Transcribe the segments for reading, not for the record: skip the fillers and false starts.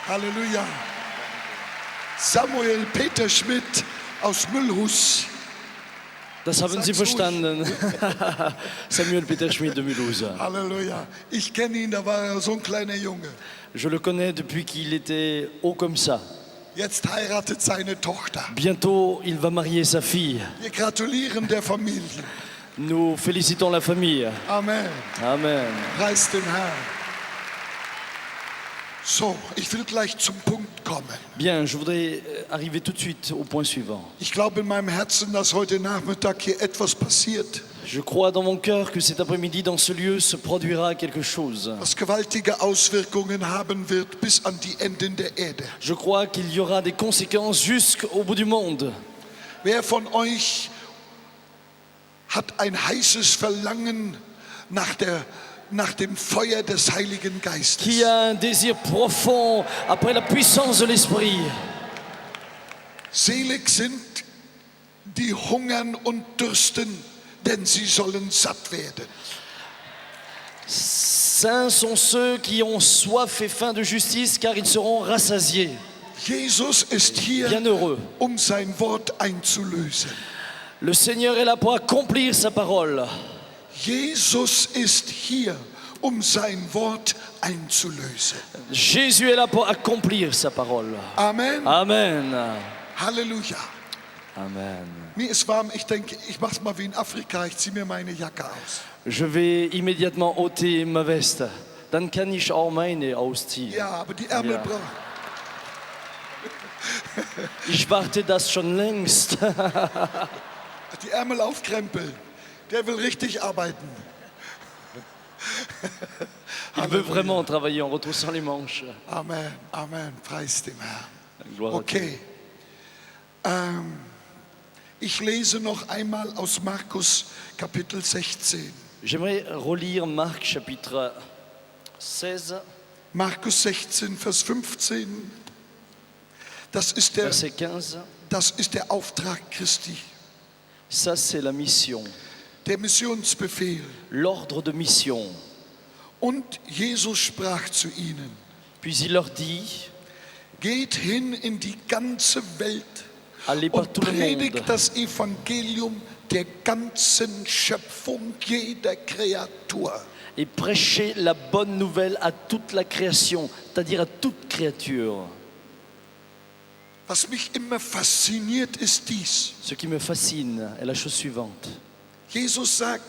Halleluja. Samuel Peter Schmidt aus Müllhus. Das haben Sie verstanden. Samuel Peter Schmidt de Mulhouse. Halleluja. Ich kenne ihn, da war er so ein kleiner Junge. Je le connais depuis qu'il était haut comme ça. Jetzt heiratet seine Tochter. Bientôt, il va marier sa fille. Wir gratulieren der Familie. Nous félicitons la famille. Amen. Amen. Preis den Herrn. So, ich will gleich zum Punkt kommen. Bien, je voudrais arriver tout de suite au point suivant. Ich glaube in meinem Herzen, dass heute Nachmittag hier etwas passiert, Je crois dans mon cœur que cet après-midi, dans ce lieu, se produira quelque chose. was gewaltige Auswirkungen haben wird bis an die Enden der Erde. Je crois qu'il y aura des conséquences jusqu'au bout du monde. Wer von euch hat ein heißes Verlangen nach dem Feuer des Heiligen Geistes? Qui a un désir profond après la puissance de l'Esprit. Selig sind die hungern und dürsten, denn sie sollen satt werden. Saints sont ceux qui ont soif et faim de justice, car ils seront rassasiés. Jesus ist hier, Bienheureux. sein Wort einzulösen. Le Seigneur est là pour accomplir sa parole. Jesus ist hier, sein Wort einzulösen. Jésus est là pour accomplir sa parole. Amen. Amen. Halleluja. Amen. Mir ist warm, ich denke, ich mache es mal wie in Afrika, ich ziehe mir meine Jacke aus. Je vais immédiatement ôter ma veste. Dann kann ich auch meine ausziehen. Ja, aber die Ärmel Ja. brauchen. Ich warte das schon längst. Die Ärmel aufkrempeln. Der will richtig arbeiten. Il veut vraiment travailler en retroussant les manches. Amen, Amen, preis dem Herrn. Gloire à Dieu. Okay. Ich lese noch einmal aus Markus Kapitel 16. J'aimerais relire Marc chapitre 16, Markus 16, Vers 15. Das ist verset 15. der Auftrag Christi, Ça, c'est la mission, der Missionsbefehl. l'ordre de mission. Und Jesus sprach zu ihnen: Puis il leur dit, Geht hin in die ganze Welt allez par und tout le monde predigt das Evangelium der ganzen Schöpfung, jeder Kreatur. et prêchez la bonne nouvelle à toute la création, c'est-à-dire à toute créature. Was mich immer fasziniert, ist dies. Ce qui me fascine est la chose suivante. Jesus sagt,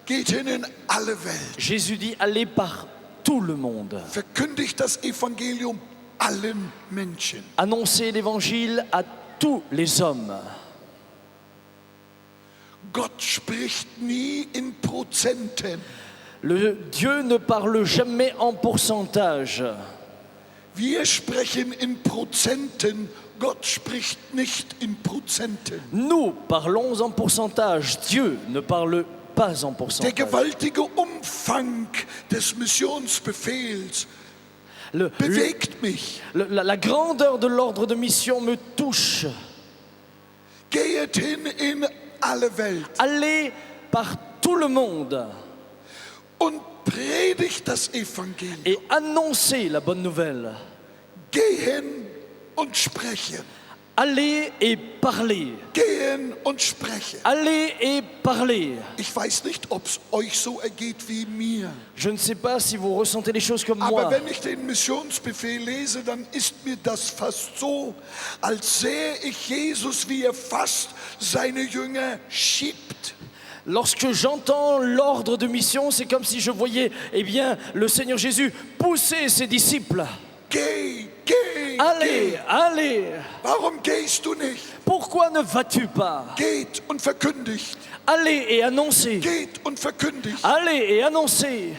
geht hin in alle Welt, Jésus dit, allez par tout le monde. verkündigt das Evangelium allen Menschen. Annoncez l'évangile à tous les hommes. Gott spricht nie in Prozenten. Dieu ne parle jamais en pourcentage. Wir sprechen in Prozenten, Gott spricht nicht in Prozenten. Nous parlons en pourcentage. Dieu ne parle pas en Der pourcentage. gewaltige Umfang des Missionsbefehls bewegt mich. La grandeur de l'ordre de mission me touche. Geht hin in alle Welt Allez par tout le monde und predigt das Evangelium. et annoncez la bonne nouvelle. Gehen und sprechen. Allez et parlez. Gehen und sprechen. Allez et parlez. Ich weiß nicht, ob es euch so ergeht wie mir. Je ne sais pas si vous ressentez les choses comme Aber moi. wenn ich den Missionsbefehl lese, dann ist mir das fast so, als sähe ich Jesus, wie er fast seine Jünger schiebt. Lorsque j'entends l'ordre de mission, c'est comme si je voyais, eh bien, le Seigneur Jésus pousser ses disciples. Geh, geh, Allez, geh. allez. Warum gehst du nicht? Pourquoi ne vas-tu pas? Geht und verkündigt. Allez et annoncez. Geht und verkündigt. Allez et annoncez.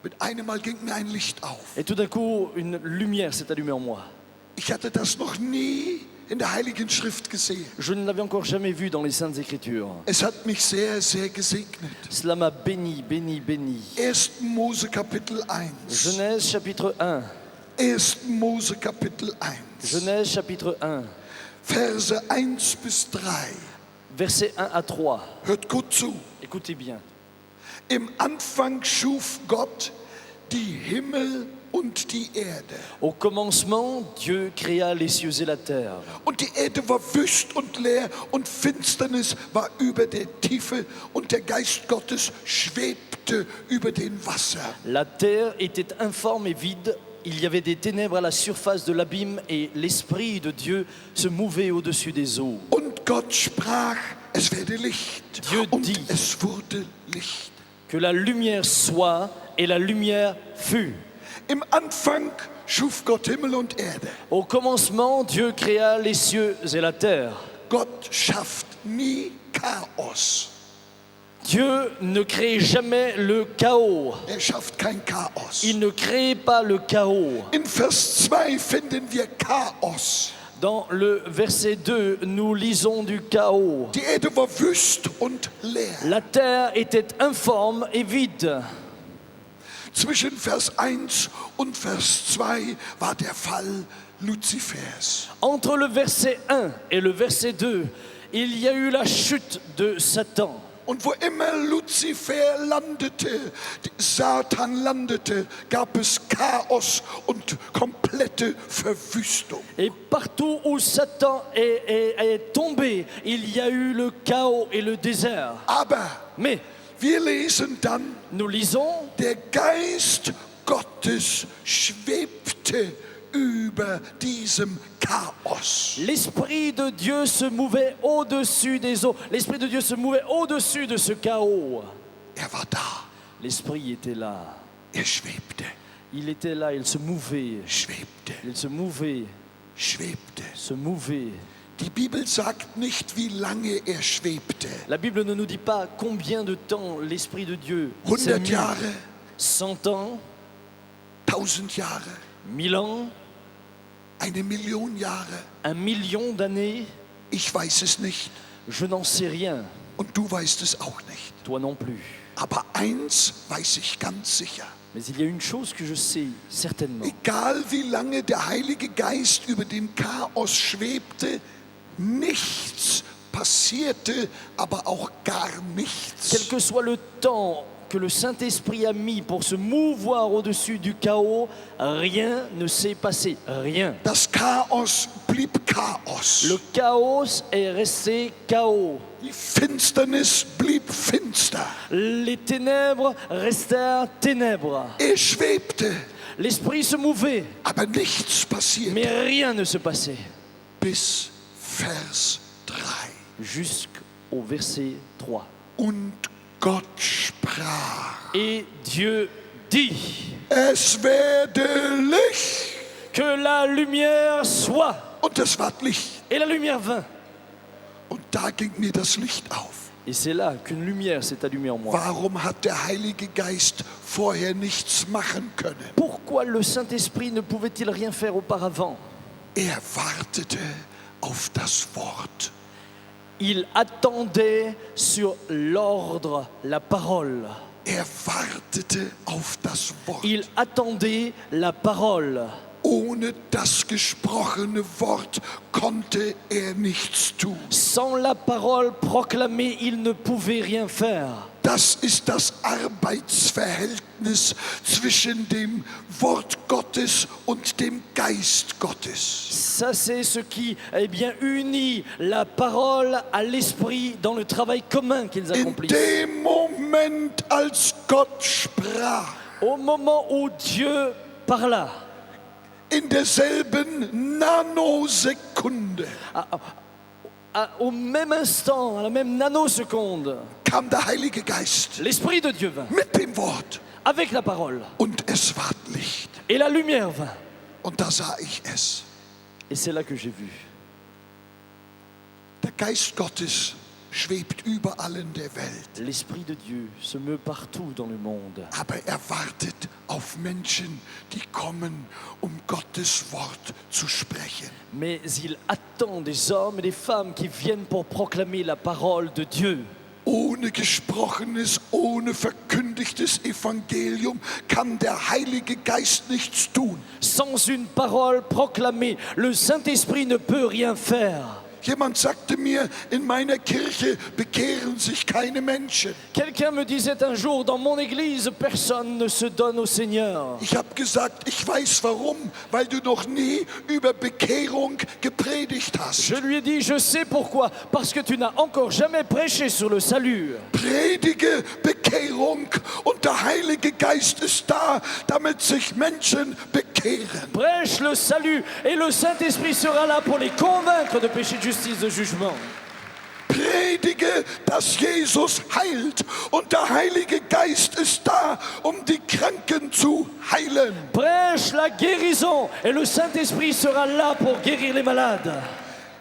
Mit einem Mal ging mir ein Licht auf. Et tout d'un coup, une lumière s'est allumée en moi. Ich hatte das noch nie in der Heiligen Schrift gesehen. Je ne l'avais encore jamais vu dans les Saintes Écritures. Es hat mich sehr, sehr gesegnet. Cela m'a béni, béni, béni. 1. Mose Kapitel 1. Genèse chapitre 1. 1. Mose Kapitel 1. Genèse chapitre 1. Verse 1 bis 3. Versets 1 à 3. Hört gut zu. Écoutez bien. Im Anfang schuf Gott die Himmel und die Erde. Au commencement, Dieu créa les cieux et la terre. Und die Erde war wüst und leer und Finsternis war über der Tiefe und der Geist Gottes schwebte über den Wasser. La terre était informe et vide. Il y avait des ténèbres à la surface de l'abîme et l'Esprit de Dieu se mouvait au-dessus des eaux. Und Gott sprach, es werde Licht. Dieu Und dit. es wurde Licht. Que la lumière soit et la lumière fut. Im Anfang schuf Gott Himmel und Erde. Au commencement, Dieu créa les cieux et la terre. Gott schafft nie Chaos. Dieu ne crée jamais le chaos. Er schafft kein Chaos. Il ne crée pas le chaos. In Vers 2 finden wir Chaos. Dans le verset 2, nous lisons du chaos. Die Erde war wüst und leer. La terre était informe et vide. Zwischen Vers 1 und Vers 2 war der Fall Luzifers. Entre le verset 1 et le verset 2, il y a eu la chute de Satan. Und wo immer Luzifer landete, Satan landete, gab es Chaos und komplette Verwüstung. Et partout où Satan est tombé, il y a eu le chaos et le désert. Aber Mais wir lesen dann, nous lisons, der Geist Gottes schwebte über diesem Chaos. l'Esprit de Dieu se mouvait au-dessus des eaux. L'Esprit de Dieu se mouvait au-dessus de ce chaos. Er war da, L'Esprit était là. er schwebte, Il était là, il se mouvait. schwebte, Il se mouvait, schwebte. se mouvait. Die Bibel sagt nicht, wie lange er schwebte. La Bible ne nous dit pas combien de temps l'Esprit de Dieu s'est 100 mis. Jahre, 100 ans, 1000 Jahre, 1000 ans, 1 Million Jahre. 1 million d'années. Ich weiß es nicht Je n'en sais rien. und du weißt es auch nicht. Toi non plus. Aber eins weiß ich ganz sicher. Mais il y a une chose que je sais certainement. Egal wie lange der Heilige Geist über dem Chaos schwebte, nichts passierte, aber auch gar Quel nichts. que soit le temps que le Saint-Esprit a mis pour se mouvoir au-dessus du chaos, rien ne s'est passé. Rien. Das Chaos blieb Chaos. Le chaos est resté chaos. Die Finsternis blieb finster. Les ténèbres restèrent ténèbres. Er schwebte, L'Esprit se mouvait, aber nichts passierte. mais rien ne se passait. Bis Vers 3. Jusqu'au verset 3. Und Gott sprach, Et Dieu dit es werde Licht. que la lumière soit. Und es ward Licht. Et la lumière vint. Und da ging mir das Licht auf. Et c'est là qu'une lumière s'est allumée en moi. Warum hat der Heilige Geist vorher nichts machen können? Pourquoi le Saint-Esprit ne pouvait-il rien faire auparavant? Er wartete auf das Wort. Il attendait sur l'ordre, la parole. Er wartete auf das Wort. Il attendait la parole. Ohne das gesprochene Wort konnte er nichts tun. Sans la parole proclamée, il ne pouvait rien faire. Das ist das Arbeitsverhältnis zwischen dem Wort Gottes und dem Geist Gottes. Ça, c'est ce qui unit la parole à l'esprit dans le travail commun qu'ils In accomplissent. dem Moment, als Gott sprach, Au moment où Dieu parla, in derselben Nanosekunde au même instant, à la même nanoseconde, kam der Heilige Geist l'Esprit de Dieu vint mit dem Wort avec la parole. und es ward Licht. Et la lumière vint. Und da sah ich es. Et c'est là que j'ai vu. Der Geist Gottes schwebt überall in der Welt, L'Esprit de Dieu se meut partout dans le monde. aber er wartet auf Menschen, die kommen, um Gottes Wort zu sprechen. Mais il attend des hommes et des femmes qui viennent pour proclamer la parole de Dieu. Ohne gesprochenes, ohne verkündigtes Evangelium kann der Heilige Geist nichts tun. Sans une parole proclamée, le Saint-Esprit ne peut rien faire. Jemand sagte mir, in meiner Kirche bekehren sich keine Menschen. Quelqu'un me disait un jour, dans mon église, personne ne se donne au Seigneur. Ich habe gesagt, ich weiß warum, weil du noch nie über Bekehrung gepredigt hast. Je lui ai dit, je sais pourquoi, parce que tu n'as encore jamais prêché sur le salut. Predige Bekehrung und der Heilige Geist ist da, damit sich Menschen bekehren. Prêche le salut et le Saint-Esprit sera là pour les convaincre de péché, de justice, de jugement. Predige, dass Jesus heilt und der Heilige Geist ist da, um die Kranken zu heilen. Prêche la guérison et le Saint-Esprit sera là pour guérir les malades.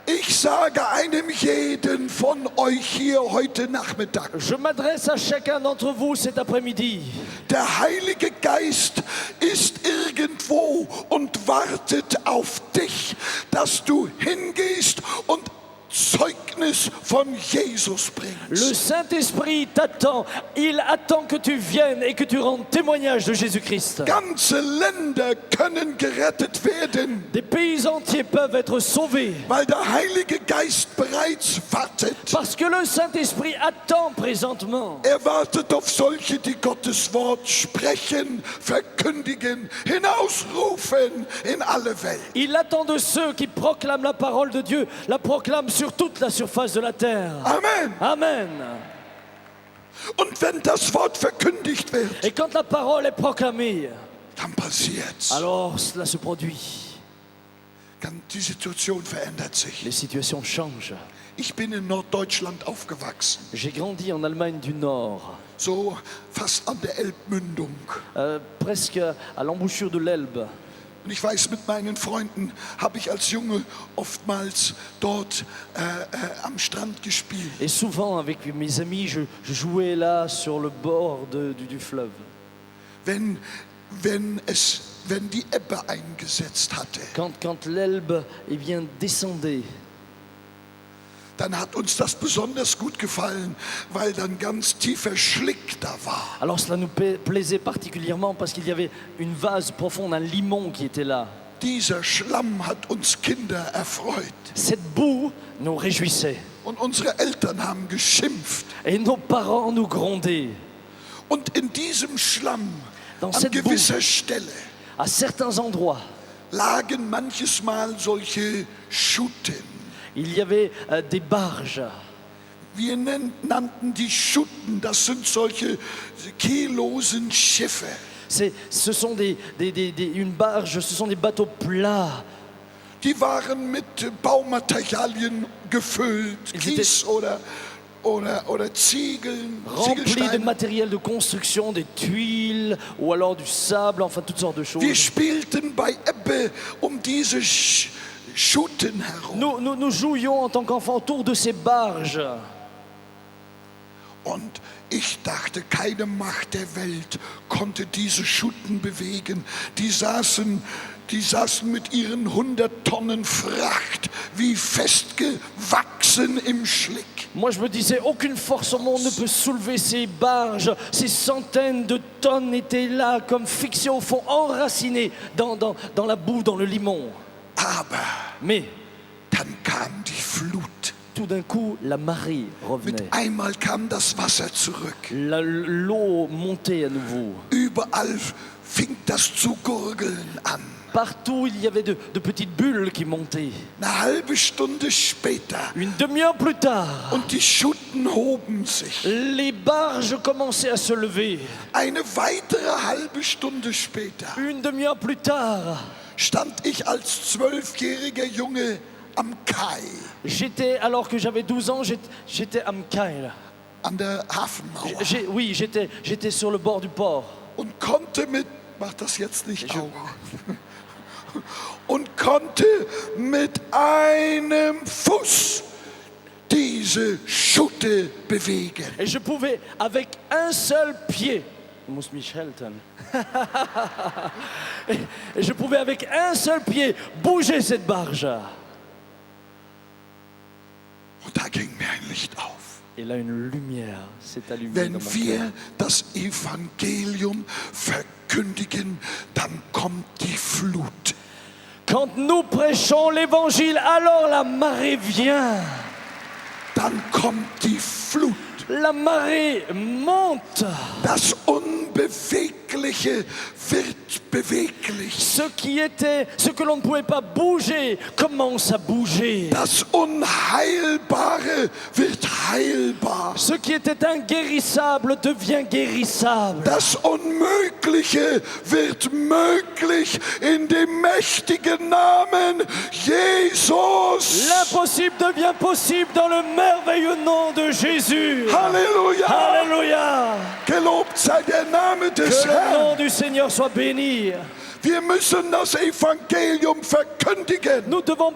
Ich sage einem jeden von euch hier heute Nachmittag, Je m'adresse à chacun d'entre vous cet après-midi. der Heilige Geist ist irgendwo und wartet auf dich, dass du hingehst und Zeugnis von Jesus Le bringst. Saint-Esprit t'attend. Il attend que tu viennes et que tu rendes témoignage de Jésus-Christ. Ganze Länder können gerettet werden, Des pays entiers peuvent être sauvés weil der Heilige Geist bereits wartet. parce que le Saint-Esprit attend présentement. Er wartet auf solche, die Gottes Wort sprechen, verkündigen, hinausrufen in alle Welt. Il attend de ceux qui proclament la parole de Dieu, la proclament sur toute la surface de la terre. Amen. Amen. Und wenn das Wort verkündigt wird, Et quand la parole est proclamée, dann passiert's. alors cela se produit. Die Situation verändert sich. Les situations changent. Ich bin in Norddeutschland aufgewachsen, J'ai grandi en Allemagne du Nord, so fast an der Elbmündung. presque à l'embouchure de l'Elbe. Und ich weiß, mit meinen Freunden habe ich als Junge oftmals dort am Strand gespielt. Et souvent, avec mes amis, je jouais là sur le bord du fleuve. Wenn die Ebbe eingesetzt hatte, Quand l'Elbe descendait, dann hat uns das besonders gut gefallen, weil dann ganz tiefer Schlick da war. alors cela nous plaisait particulièrement parce qu'il y avait une vase profonde, un limon qui était là. Dieser Schlamm hat uns Kinder erfreut. Cette boue nous réjouissait Und unsere Eltern haben geschimpft. et nos parents nous grondaient. Und in diesem Schlamm, Dans an cette gewisser Stelle, À certains endroits, lagen manches Mal solche Schutten. il y avait des barges. Wir nannten die Schutten, das sind solche kiellosen Schiffe. Ce sont une barge, ce sont des bateaux plats. Die waren mit Baumaterialien gefüllt, Ils Kies oder Ziegeln, Remplis de Ziegelsteine. matériel de construction, des tuiles ou alors du sable, enfin toutes sortes de choses. Wir spielten bei Ebbe um diese Schutten herum. Nous jouions en tant qu'enfants autour de ces barges. Und ich dachte, keine Macht der Welt konnte diese Schutten bewegen. Die saßen mit ihren 100 Tonnen Fracht wie festgewachsen im Schlick. Moi je me disais, aucune force au monde ne peut soulever ces barges. Ces centaines de tonnes étaient là, comme fixées au fond, enracinées dans la boue, dans le limon. Aber Mais dann kam die Flut. tout d'un coup, la marée Mit revenait. einmal kam das Wasser zurück. L'eau montait à nouveau. Überall fing das zu gurgeln an. Partout, il y avait de petites bulles qui montaient. Eine halbe Stunde später Une demi-heure plus tard, und die Schutten hoben sich. les barges commençaient à se lever. Eine weitere halbe Stunde später Une demi-heure plus tard, stand ich als 12-jähriger Junge am Kai, alors que j'avais 12 ans, j'étais à Mkail. an der Hafenmauer Oui, j'étais sur le bord du port. und konnte mach das jetzt nicht auch, und konnte mit einem Fuß diese Schutte bewegen. Et je pouvais, avec un seul pied, muss mich halten. Et je pouvais, avec un seul pied, bouger cette barge. Und da ging mir ein Licht auf. Et là, une lumière s'est allumée Wenn dans mon cœur. wir das Evangelium verkündigen, dann kommt die Flut. Quand nous prêchons l'évangile, alors la marée vient. Dann kommt die Flut. La marée monte. Das Unbewegliche wird beweglich. Ce que l'on ne pouvait pas bouger, commence à bouger. Das Unheilbare wird heilbar. Ce qui était inguérissable devient guérissable. Das Unmögliche wird möglich in dem mächtigen Namen Jesus. L'impossible devient possible dans le merveilleux nom de Jésus. Halleluja! Alléluia. Gelobt sei der Name Que des le Herrn. nom du Seigneur soit béni. Wir müssen das Evangelium verkündigen. Nous devons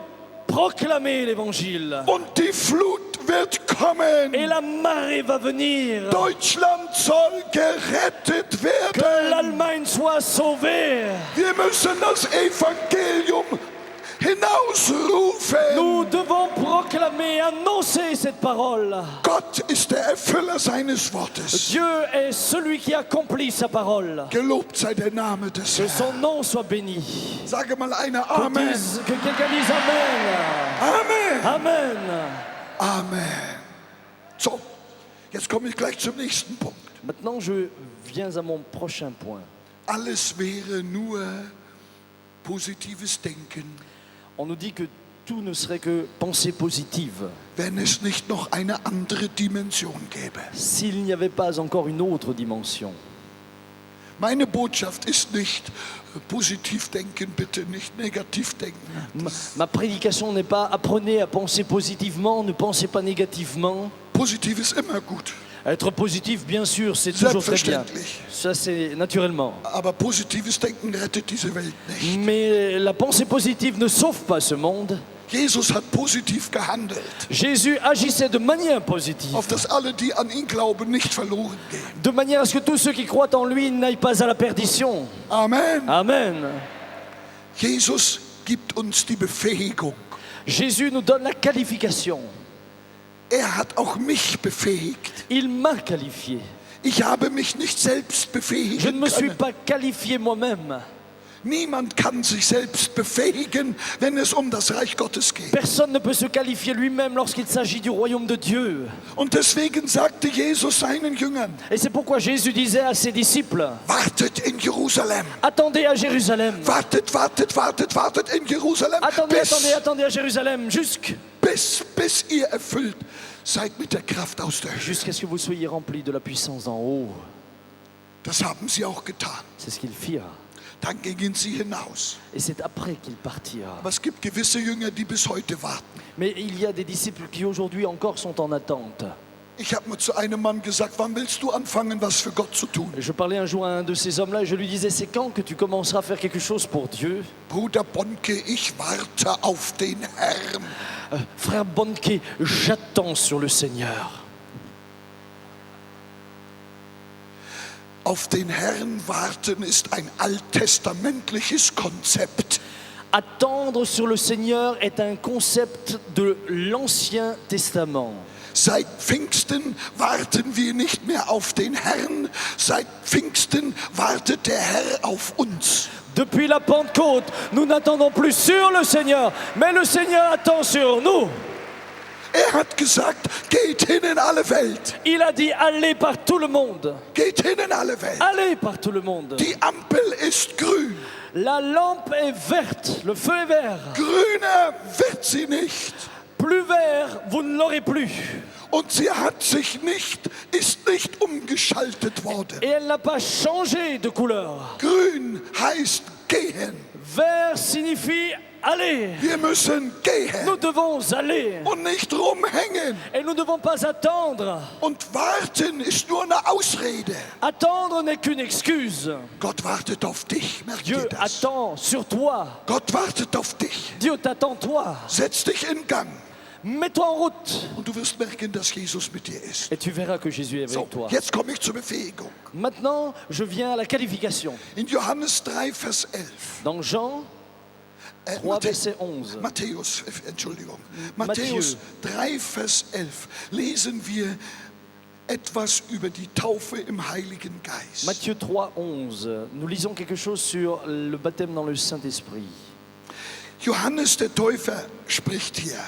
proclamer l'évangile. Und die Flut wird kommen. Et la marée va venir. Deutschland soll gerettet Que werden. l'Allemagne soit sauvée. Wir müssen das Evangelium hinausrufen. Nous devons proclamer, annoncer cette parole. Gott ist der Erfüller seines Wortes. Dieu est celui qui accomplit sa parole. Gelobt sei der Name des Que Herrn. son nom soit béni. Sage mal einer Amen. Que quelqu'un dise Amen. Amen. Amen. Amen. So, jetzt komme ich gleich zum nächsten Punkt. Maintenant, je viens à mon prochain point. Alles wäre nur positives Denken, On nous dit que tout ne serait que pensée positive wenn es nicht noch eine andere Dimension gäbe. s'il n'y avait pas encore une autre dimension. Meine Botschaft ist nicht positiv denken, bitte nicht negativ denken. Ma prédication n'est pas apprenez à penser positivement, ne pensez pas négativement. Positiv ist immer gut, Être positif, bien sûr, c'est toujours très bien. selbstverständlich. Ça, c'est naturellement. Aber positives Denken rettet diese Welt nicht. Mais la pensée positive ne sauve pas ce monde. Jesus hat positiv gehandelt, Jésus agissait de manière positive, auf dass alle, die an ihn glauben, nicht verloren gehen. de manière à ce que tous ceux qui croient en lui n'aillent pas à la perdition. Amen. Amen. Jesus gibt uns die Befähigung. Jésus nous donne la qualification. Er hat auch mich befähigt. Il m'a qualifié. Ich habe mich nicht selbst Je ne befähigen me suis können. pas qualifié moi-même. Niemand kann sich selbst befähigen, wenn es um das Reich Gottes geht. Personne ne peut se qualifier lui-même lorsqu'il s'agit du royaume de Dieu. Und deswegen sagte Jesus seinen Jüngern, Et c'est pourquoi Jésus disait à ses disciples, wartet in Jerusalem. attendez à Jérusalem. Wartet, wartet, wartet, wartet in Jerusalem, Attendez, bis, attendez, attendez à Jérusalem, bis ihr erfüllt seid mit der Kraft aus der Höhe. jusqu'à ce que vous soyez remplis de la puissance d'en haut. Das haben sie auch getan. C'est ce qu'ils firent. Dann gingen sie hinaus. Et c'est après qu'ils partirent. Aber es gibt gewisse Jünger, die bis heute warten. Mais il y a des disciples qui aujourd'hui encore sont en attente. Ich habe mal zu einem Mann gesagt, wann willst du anfangen, was für Gott zu tun? Je parlais un jour à un de ces hommes-là et je lui disais, c'est quand que tu commenceras à faire quelque chose pour Dieu? Bruder Bonke, ich warte auf den Herrn. Frère Bonke, j'attends sur le Seigneur. Auf den Herrn warten ist ein alttestamentliches Konzept. Attendre sur le Seigneur est un concept de l'Ancien Testament. Seit Pfingsten warten wir nicht mehr auf den Herrn, seit Pfingsten wartet der Herr auf uns. Depuis la Pentecôte, nous n'attendons plus sur le Seigneur, mais le Seigneur attend sur nous. Er hat gesagt, geht hin in alle Welt, Il a dit, allez par tout le monde. geht hin in alle Welt. Allez par tout le monde. Die Ampel ist grün, La lampe est verte, le feu est vert. grüner wird sie nicht. Plus vert, vous ne l'aurez plus. Und sie ist nicht umgeschaltet worden. Et elle n'a pas changé de couleur. Grün heißt gehen. Vert signifie aller. Wir müssen gehen Nous devons aller. und nicht rumhängen. Et nous ne devons pas attendre. Und warten ist nur eine Ausrede. Attendre n'est qu'une excuse. Gott wartet auf dich, merkt Dieu ihr das? attend sur toi. Gott wartet auf dich. Dieu t'attend toi. Setz dich in Gang Mets-toi en route. und du wirst merken, dass Jesus mit dir ist. Et tu verras que Jésus est So, avec toi. jetzt komme ich zur Befähigung. Maintenant, je viens à la qualification. In Johannes 3, Vers 11. Dans Jean 3, verset 11. Matthäus, Entschuldigung. Matthieu. Matthäus 3, Vers 11 lesen wir etwas über die Taufe im Heiligen Geist. Matthieu 3, 11. Nous lisons quelque chose sur le baptême dans le Saint-Esprit. Johannes der Täufer spricht hier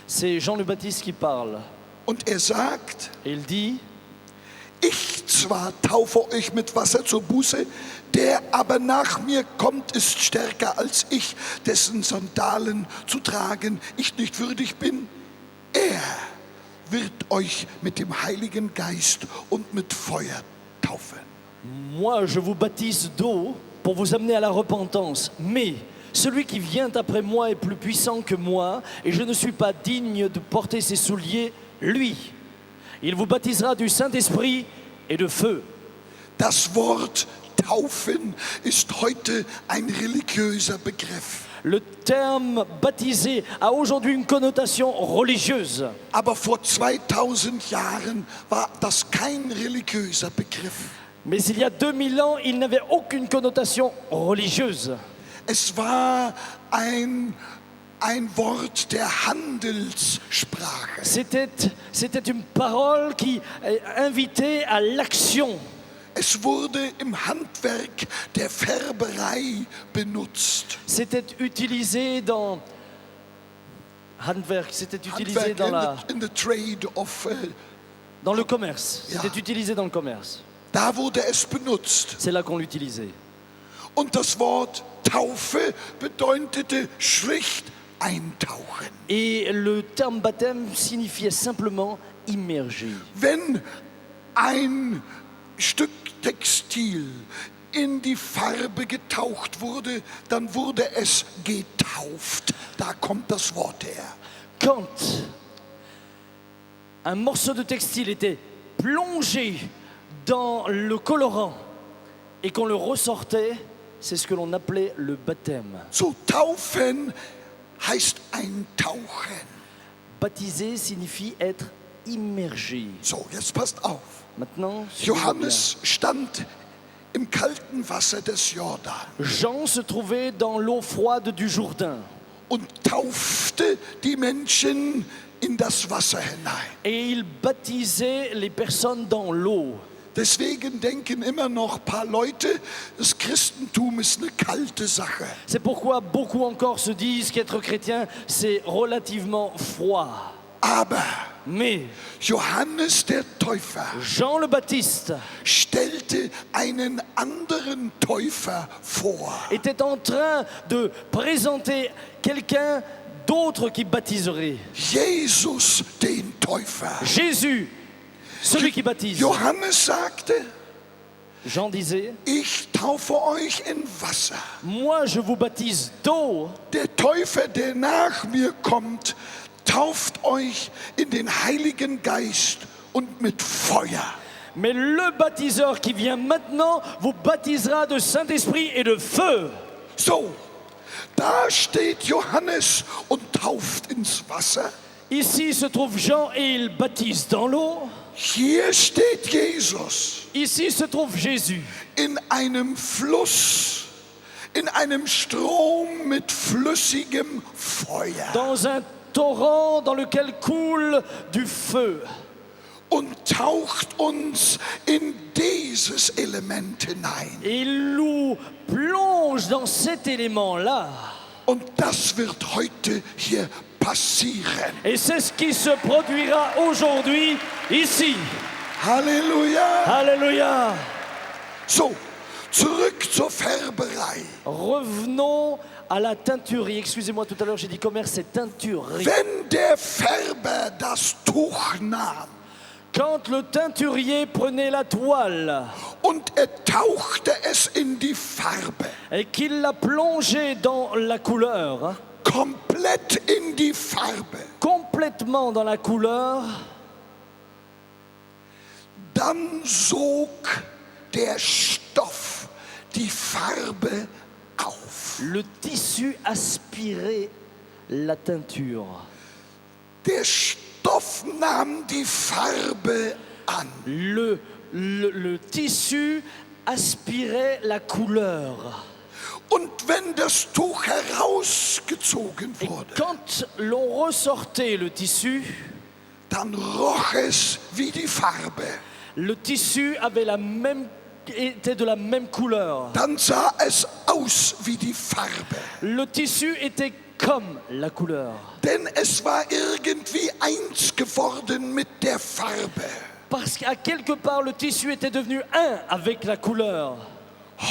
C'est Jean le Baptiste qui parle. und er sagt, Et il dit, ich zwar taufe euch mit Wasser zur Buße, der aber nach mir kommt, ist stärker als ich, dessen Sandalen zu tragen ich nicht würdig bin. Er wird euch mit dem Heiligen Geist und mit Feuer taufen. moi je vous baptise d'eau pour vous amener à la repentance, mais celui qui vient après moi est plus puissant que moi, et je ne suis pas digne de porter ses souliers, lui. Il vous baptisera du Saint-Esprit et de feu. Das Wort Taufen ist heute ein religiöser Begriff. Le terme baptisé a aujourd'hui une connotation religieuse. Aber vor 2000 Jahren war das kein religiöser Begriff. Mais il y a 2000 ans, il n'avait aucune connotation religieuse. Es war ein Wort der Handelssprache. C'était une parole qui invitait à l'action. Es wurde im Handwerk der Färberei benutzt. C'était utilisé dans Handwerk, c'était utilisé Handwerk in the trade of, dans le commerce. Ja. C'était utilisé dans le commerce. da wurde es benutzt. C'est là qu'on l'utilisait. Und das Wort Taufe bedeutete schlicht eintauchen. Et le terme baptême signifiait simplement immerger. Wenn ein Stück Textil in die Farbe getaucht wurde, dann wurde es getauft. Da kommt das Wort her. Quand un morceau de textile était plongé dans le colorant et qu'on le ressortait, c'est ce que l'on appelait le baptême. So, taufen heißt eintauchen. Baptiser signifie être immergé. So, jetzt passt auf. Maintenant, suivez-moi bien. Johannes stand im kalten Wasser des Jordan Jean se trouvait dans l'eau froide du Jourdain und taufte die Menschen in das Wasser hinein. et il baptisait les personnes dans l'eau. Deswegen denken immer noch ein paar Leute, das Christentum ist eine kalte Sache. C'est pourquoi beaucoup encore se disent qu'être chrétien, c'est relativement froid. Aber Mais Johannes der Täufer Jean le Baptiste stellte einen anderen Täufer vor. était en train de présenter quelqu'un d'autre qui baptiserait. Jesus, den Täufer. Jésus, celui qui baptise. Johannes sagte, Jean disait, ich taufe euch in Wasser. moi je vous baptise d'eau, Der Täufer, der nach mir kommt, tauft euch in den Heiligen Geist und mit Feuer. mais le baptiseur qui vient maintenant vous baptisera de Saint-Esprit et de feu. So, da steht Johannes und tauft ins Wasser. Ici se trouve Jean et il baptise dans l'eau. Hier steht Jesus Ici se trouve Jésus in einem Fluss, in einem Strom mit flüssigem Feuer dans un torrent dans lequel coule du feu und taucht uns in dieses Element hinein. et il nous plonge dans cet élément-là. Und das wird heute hier passieren. Et c'est ce qui se produira aujourd'hui, ici. Halleluja! Alléluia. So, zurück zur Färberei. Revenons à la teinturerie. Excusez-moi, tout à l'heure j'ai dit commerce, c'est teinturerie. Wenn der Färber das Tuch nahm Quand le teinturier prenait la toile und tauchte es in die Farbe, et qu'il la plongeait dans la couleur, komplett in die Farbe, complètement dans la couleur, dann sog der Stoff die Farbe auf. le tissu aspirait la teinture. Der Stoff nahm die Farbe an. Le tissu aspirait la couleur. Und wenn das Tuch herausgezogen Et wurde, quand l'on ressortait le tissu, dann roch es wie die Farbe. le tissu était de la même couleur. Dann sah es aus wie die Farbe. Le tissu était comme la couleur. Denn es war irgendwie eins geworden mit der Farbe. Parce qu'à quelque part, le tissu était devenu un avec la couleur.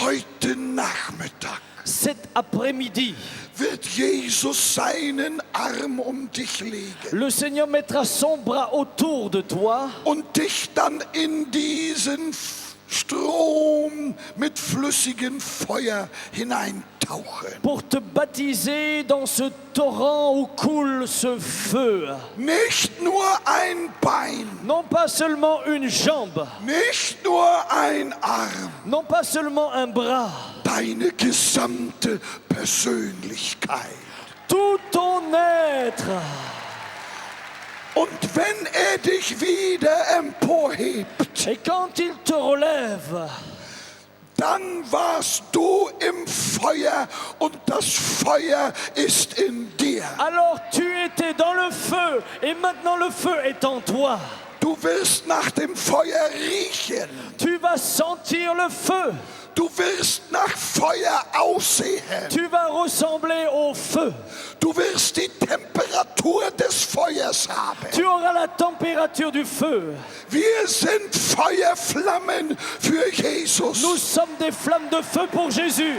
Heute Nachmittag Cet après-midi, wird Jesus seinen Arm dich legen le Seigneur mettra son bras autour de toi und dich dann in diesen Strom mit flüssigem Feuer hineintauchen. pour te baptiser dans ce torrent où coule ce feu. Nicht nur ein Bein, Non pas seulement une jambe, nicht nur ein Arm, non pas seulement un bras, deine gesamte Persönlichkeit. tout ton être. Und wenn dich wieder emporhebt, Et quand il te relève, dann warst du im Feuer und das Feuer ist in dir. alors tu étais dans le feu et maintenant le feu est en toi. Du wirst nach dem Feuer riechen. Tu vas sentir le feu. Du wirst nach Feuer aussehen. Tu vas ressembler au feu. Du wirst die Temperatur des Feuers haben. Tu auras la température du feu. Wir sind Feuerflammen für Jesus. Nous sommes des flammes de feu pour Jésus.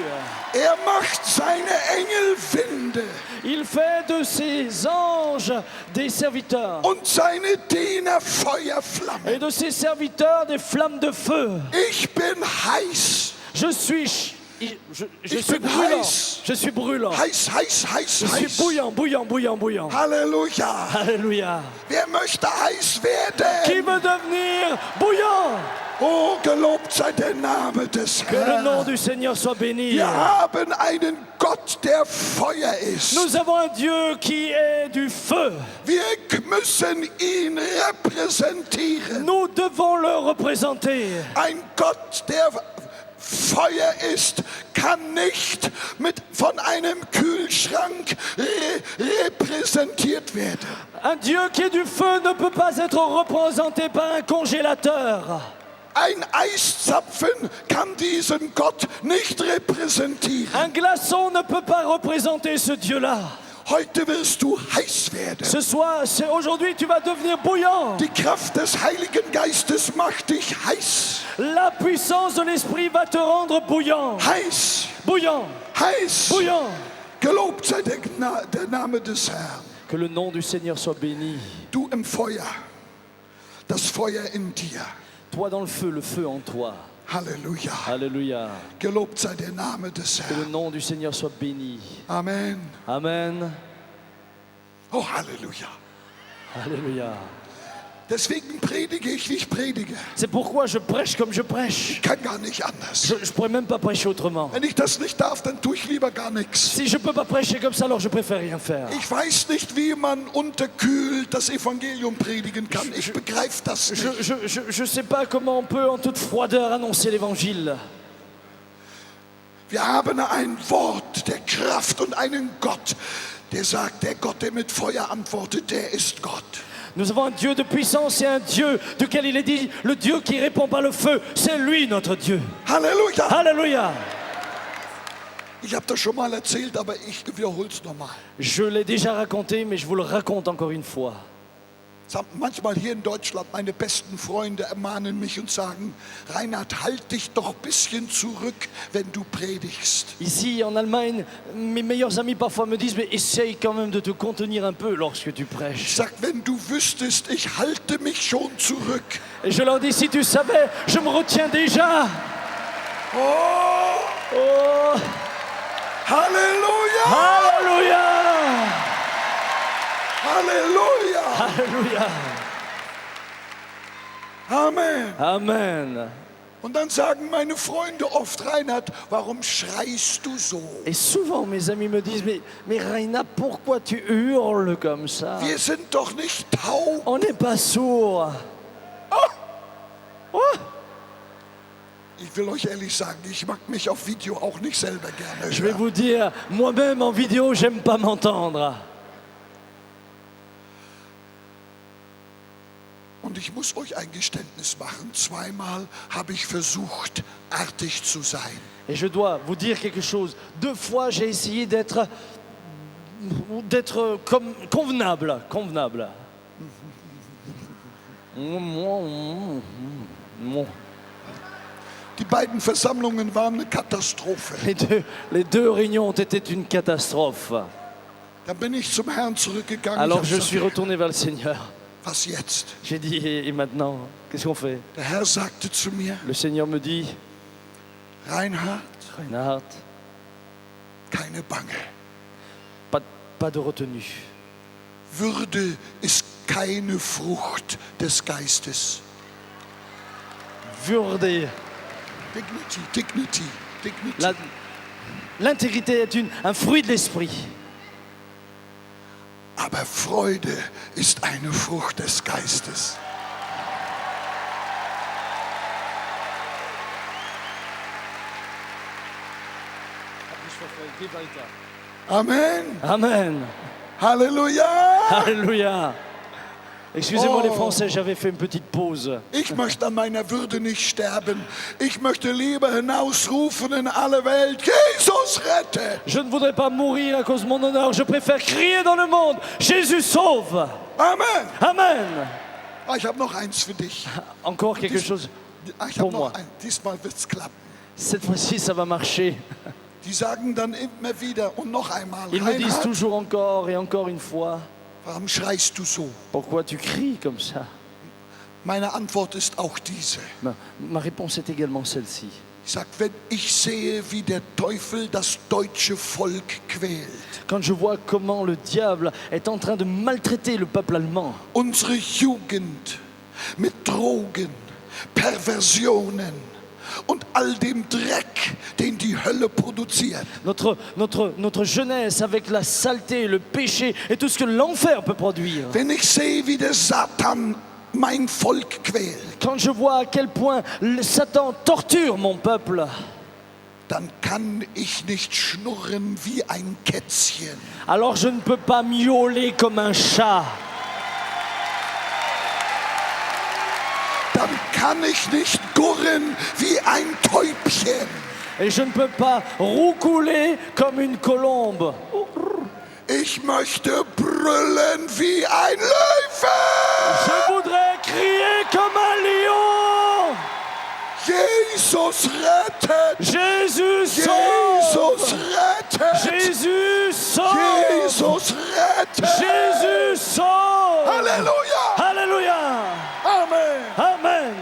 Macht seine Engel Winde Il fait de ses anges des serviteurs und seine Diener Feuerflammen. et de ses serviteurs des flammes de feu. Ich bin heiß. Je suis Ich suis bin brûlant. heiß. Je suis brûlant. Heiß, heiß, heiß, Je suis heiß. bouillant, bouillant, bouillant, bouillant. Halleluja. Alléluia. Wer möchte heiß Qui werden? veut devenir bouillant? Oh, gelobt sei der Name des Que le nom Herrn. du Seigneur soit béni. Wir haben einen Gott, der Feuer ist. Nous avons un Dieu qui est du feu. Wir müssen ihn repräsentieren. Nous devons le représenter. Ein Gott, der Feuer ist, kann nicht von einem Kühlschrank repräsentiert werden. Un Dieu qui est du feu ne peut pas être représenté par un congélateur. Ein Eiszapfen kann diesen Gott nicht repräsentieren. Un glaçon ne peut pas représenter ce Dieu-là. Heute wirst du heiß werden. Ce soir, aujourd'hui, tu vas devenir bouillant. Die Kraft des Heiligen Geistes macht dich heiß. La puissance de l'Esprit va te rendre bouillant. Heiß, Bouillant, heiß. bouillant. Gelobt sei der Name des Herrn. Que le nom du Seigneur soit béni. Du im Feuer, das Feuer in dir. Toi dans le feu en toi. Halleluja. Alléluia. Gelobt sei der Name des Que le Herrn. nom du Seigneur soit béni. Amen. Amen. Oh, Halleluja. Alléluia. Deswegen predige ich, wie ich predige. C'est pourquoi je prêche comme je prêche. Ich kann gar nicht anders. Je ne pourrais même pas prêcher autrement. Wenn ich das nicht darf, dann tue ich lieber gar nichts. Si je ne peux pas prêcher comme ça, alors je préfère rien faire. Ich weiß nicht, wie man unterkühlt das Evangelium predigen kann. Ich begreife das nicht. Je ne sais pas comment on peut en toute froideur annoncer l'évangile. Wir haben ein Wort der Kraft und einen Gott, der sagt, der Gott, der mit Feuer antwortet, der ist Gott. Nous avons un Dieu de puissance et un Dieu duquel il est dit, le Dieu qui répond par le feu, c'est lui notre Dieu. Halleluja! Alléluia. Ich habe das schon mal erzählt, aber ich wiederhole es nochmal. Je l'ai déjà raconté, mais je vous le raconte encore une fois. Manchmal hier in Deutschland, meine besten Freunde ermahnen mich und sagen, Reinhard, halt dich doch ein bisschen zurück, wenn du predigst. Ici, en Allemagne, mes meilleurs amis parfois me disent, mais essaye quand même de te contenir un peu lorsque tu Ich prêches. sag, wenn du wüsstest, ich halte mich schon zurück. Et je leur dis, si tu savais, je me retiens déjà. Oh, Oh, Halleluja! Alléluia. Halleluja! Alléluia. Amen. Amen. Und dann sagen meine Freunde oft, Reinhard, warum schreist du so? Et souvent, mes amis me disent, mais Raina, pourquoi tu hurles comme ça? Wir sind doch nicht taub. On n'est pas sourd. Ich will euch ehrlich sagen, ich mag mich auf Video auch nicht selber gerne Je vais hören. vous dire, moi-même en vidéo, j'aime pas m'entendre. Und ich muss euch ein Geständnis machen. Zweimal habe ich versucht, artig zu sein. Et je dois vous dire quelque chose. 2 fois, j'ai essayé d'être d'être convenable. Die beiden Versammlungen waren eine Katastrophe. Les deux réunions ont été une catastrophe. Dann bin ich zum Herrn zurückgegangen. Alors Ich je hab suis gesagt, retourné vers le Seigneur. was jetzt? J'ai dit, et maintenant, qu'est-ce qu'on fait? Der Herr sagte zu mir, Le Seigneur me dit, Reinhard, Reinhard, keine Bange. pas de retenue. Würde ist keine Frucht des Geistes. Würde. Dignity. L'intégrité est un fruit de l'esprit. Aber Freude ist eine Frucht des Geistes. Amen. Amen. Halleluja. Alléluia. Excusez-moi Oh. les Français, j'avais fait une petite pause. Ich möchte an meiner Würde nicht sterben. Ich möchte lieber hinausrufen in alle Welt, Jesus rette. Je ne voudrais pas mourir à cause de mon honneur, je préfère crier dans le monde, Jésus sauve. Amen. Amen. Ah, ich habe noch eins für dich. Encore quelque chose. Ich Pour habe moi. noch ein. Diesmal wird's klappen. Cette fois-ci, ça va marcher. Die sagen dann immer wieder und noch einmal, Ils me disent Reinhard, toujours encore et encore une fois, warum schreist du so? pourquoi tu cries comme ça? Meine Antwort ist auch diese. Ma réponse est également celle-ci. Ich sage, wenn ich sehe, wie der Teufel das deutsche Volk quält, Quand je vois comment le diable est en train de maltraiter le peuple allemand, unsere Jugend mit Drogen, Perversionen und all dem Dreck, den die Hölle produziert, notre jeunesse avec la saleté, le péché et tout ce que l'enfer peut produire. wenn ich sehe, wie der Satan mein Volk quält, Quand je vois à quel point le Satan torture mon peuple, dann kann ich nicht schnurren wie ein Kätzchen. alors je ne peux pas miauler comme un chat. Dann kann ich nicht gurren wie ein Täubchen. Et je ne peux pas roucouler comme une colombe. Ich möchte brüllen wie ein Löwe. Je voudrais crier comme un lion. Jesus rettet. Jésus sauve. Jesus rettet. Jésus sauve. Jesus rettet. Jésus sauve. Halleluja. Alléluia. Amen. Amen.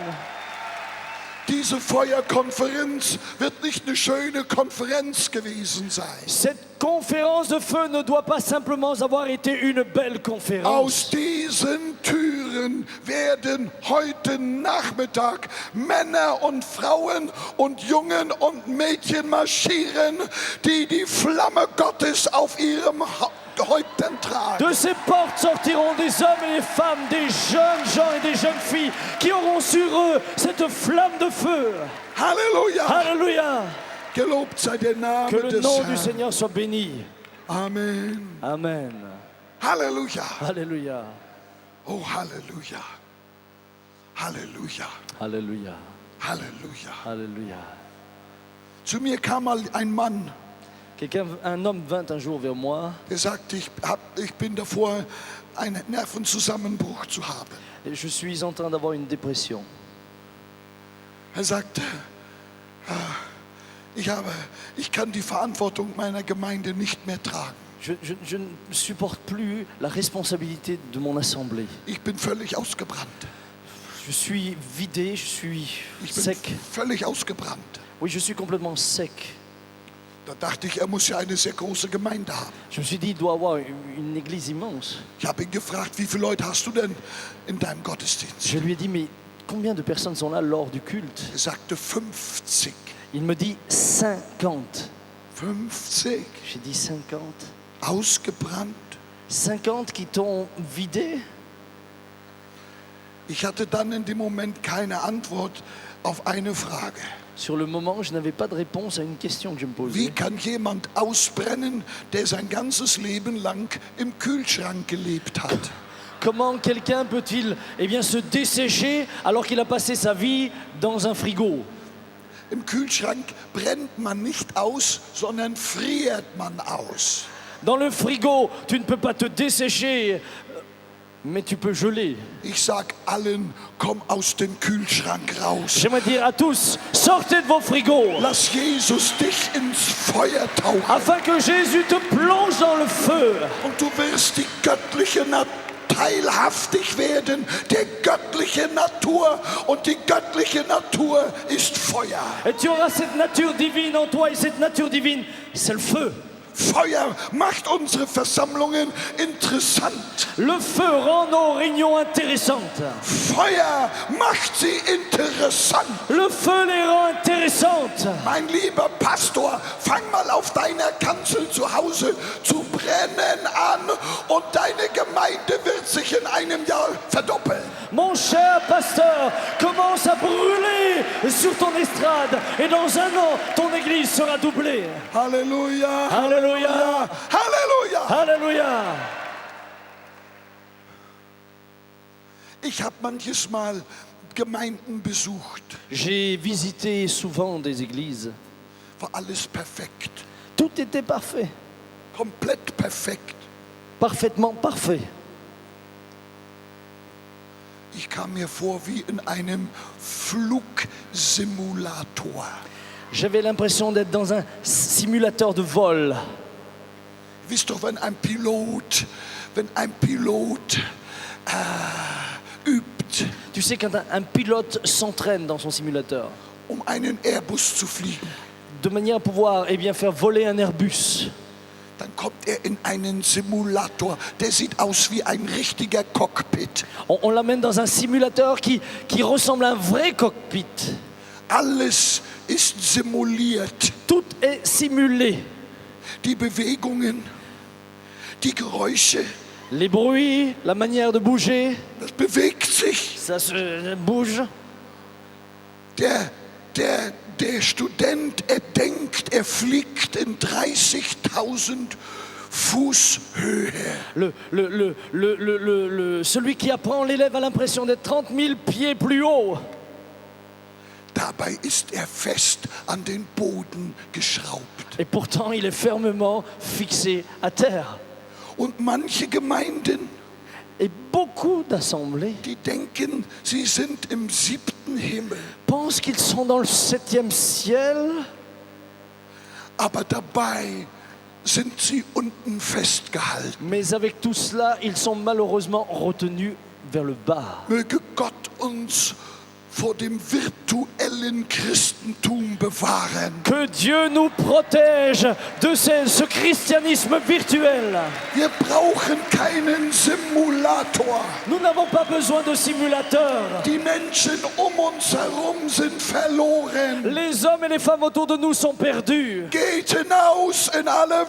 Diese Feuerkonferenz wird nicht eine schöne Konferenz gewesen sein. Cette conférence de feu ne doit pas simplement avoir été une belle conférence. Aus diesen Türen werden heute Nachmittag Männer und Frauen und Jungen und Mädchen marschieren, die die Flamme Gottes auf ihrem Häupten tragen. De ces portes sortiront des hommes et des femmes, des jeunes gens et des jeunes filles qui auront sur eux cette flamme de feu. Halleluja! Alléluia. Gelobt sei der Name Que le des nom du Herrn. Seigneur soit béni. Amen. Amen. Halleluja. Alléluia. Oh, Halleluja. Halleluja. Alléluia. Halleluja. Alléluia. Zu mir kam mal ein Mann, Un homme vint un jour vers moi der sagte, ich bin davor, einen Nervenzusammenbruch zu haben. et je suis en train d'avoir une dépression. Er sagte, ich kann die Verantwortung meiner Gemeinde nicht mehr tragen. Je ne supporte plus la responsabilité de mon assemblée. Ich bin völlig ausgebrannt. Je suis vidé, je suis Ich bin sec. völlig ausgebrannt. Oui, je suis complètement sec. Da dachte ich, er muss ja eine sehr große Gemeinde haben. Je me suis dit, il doit avoir une église immense. Ich habe ihn gefragt, wie viele Leute hast du denn in deinem Gottesdienst? Je lui ai dit, mais combien de personnes sont là lors du culte? Er sagte 50. Il me dit 50. 50. J'ai dit 50. Ausgebrannt. 50 qui t'ont vidé? Ich hatte dann in dem Moment keine Antwort auf eine Frage. Sur le moment, je n'avais pas de réponse à une question que je me Wie posais. kann jemand ausbrennen, der sein ganzes Leben lang im Kühlschrank gelebt hat? Comment quelqu'un peut-il se dessécher alors qu'il a passé sa vie dans un frigo? Im Kühlschrank brennt man nicht aus, sondern friert man aus. Dans le frigo, tu ne peux pas te dessécher, mais tu peux geler. Ich sag allen, komm aus dem Kühlschrank raus. J'aimerais dire à tous, sortez de vos frigos, Lass Jesus dich ins Feuer tauchen. afin que Jésus te plonge dans le feu. Und du wirst die göttliche teilhaftig werden, der göttliche Natur. Und die göttliche Natur ist Feuer. Et tu auras cette nature divine en toi, et cette nature divine, c'est le feu. Feuer macht unsere Versammlungen interessant. Le feu rend nos réunions intéressantes. Feuer macht sie interessant. Le feu les rend intéressantes. Mein lieber Pastor, fang mal auf deiner Kanzel zu Hause zu brennen an und deine Gemeinde wird sich in einem Jahr verdoppeln. Mon cher pasteur, commence à brûler sur ton estrade, et dans un an, ton église sera doublée. Halleluja, Halleluja, Halleluja. Halleluja. Ich habe manches Mal Gemeinden besucht. J'ai visité souvent des églises. War alles perfekt, Tout était parfait, komplett perfekt. parfaitement parfait. Ich kam mir vor wie in einem Flugsimulator. J'avais l'impression d'être dans un simulateur de vol. Wisst doch, wenn ein Pilot übt, Tu sais, quand un pilote s'entraîne dans son simulateur, einen Airbus zu fliegen, de manière à pouvoir faire voler un Airbus, dann kommt in einen Simulator. Der sieht aus wie ein richtiger Cockpit. on l'amène dans un simulateur qui ressemble à un vrai cockpit. Alles ist simuliert. Tout est simulé. Die Bewegungen, die Geräusche, Les bruits, la manière de bouger, das bewegt sich. ça se bouge. Der Student, denkt, fliegt in 30.000 Fuß Höhe. Celui qui apprend l'élève a l'impression d'être 30 000 pieds plus haut. Dabei ist fest an den Boden geschraubt. Et pourtant, il est fermement fixé à terre. Und manche Gemeinden, Et beaucoup d'assemblées die denken, sie sind im 7. Himmel. pensent qu'ils sont dans le 7e ciel, Aber dabei sind sie unten festgehalten. mais avec tout cela, ils sont malheureusement retenus vers le bas. Möge Gott uns vor dem virtuellen Christentum bewahren. Que Dieu nous protège de ce christianisme virtuel. Wir brauchen keinen Simulator. Nous n'avons pas besoin de simulateurs. Die Menschen uns herum sind verloren. Les hommes et les femmes autour de nous sont perdus. Geht hinaus in alle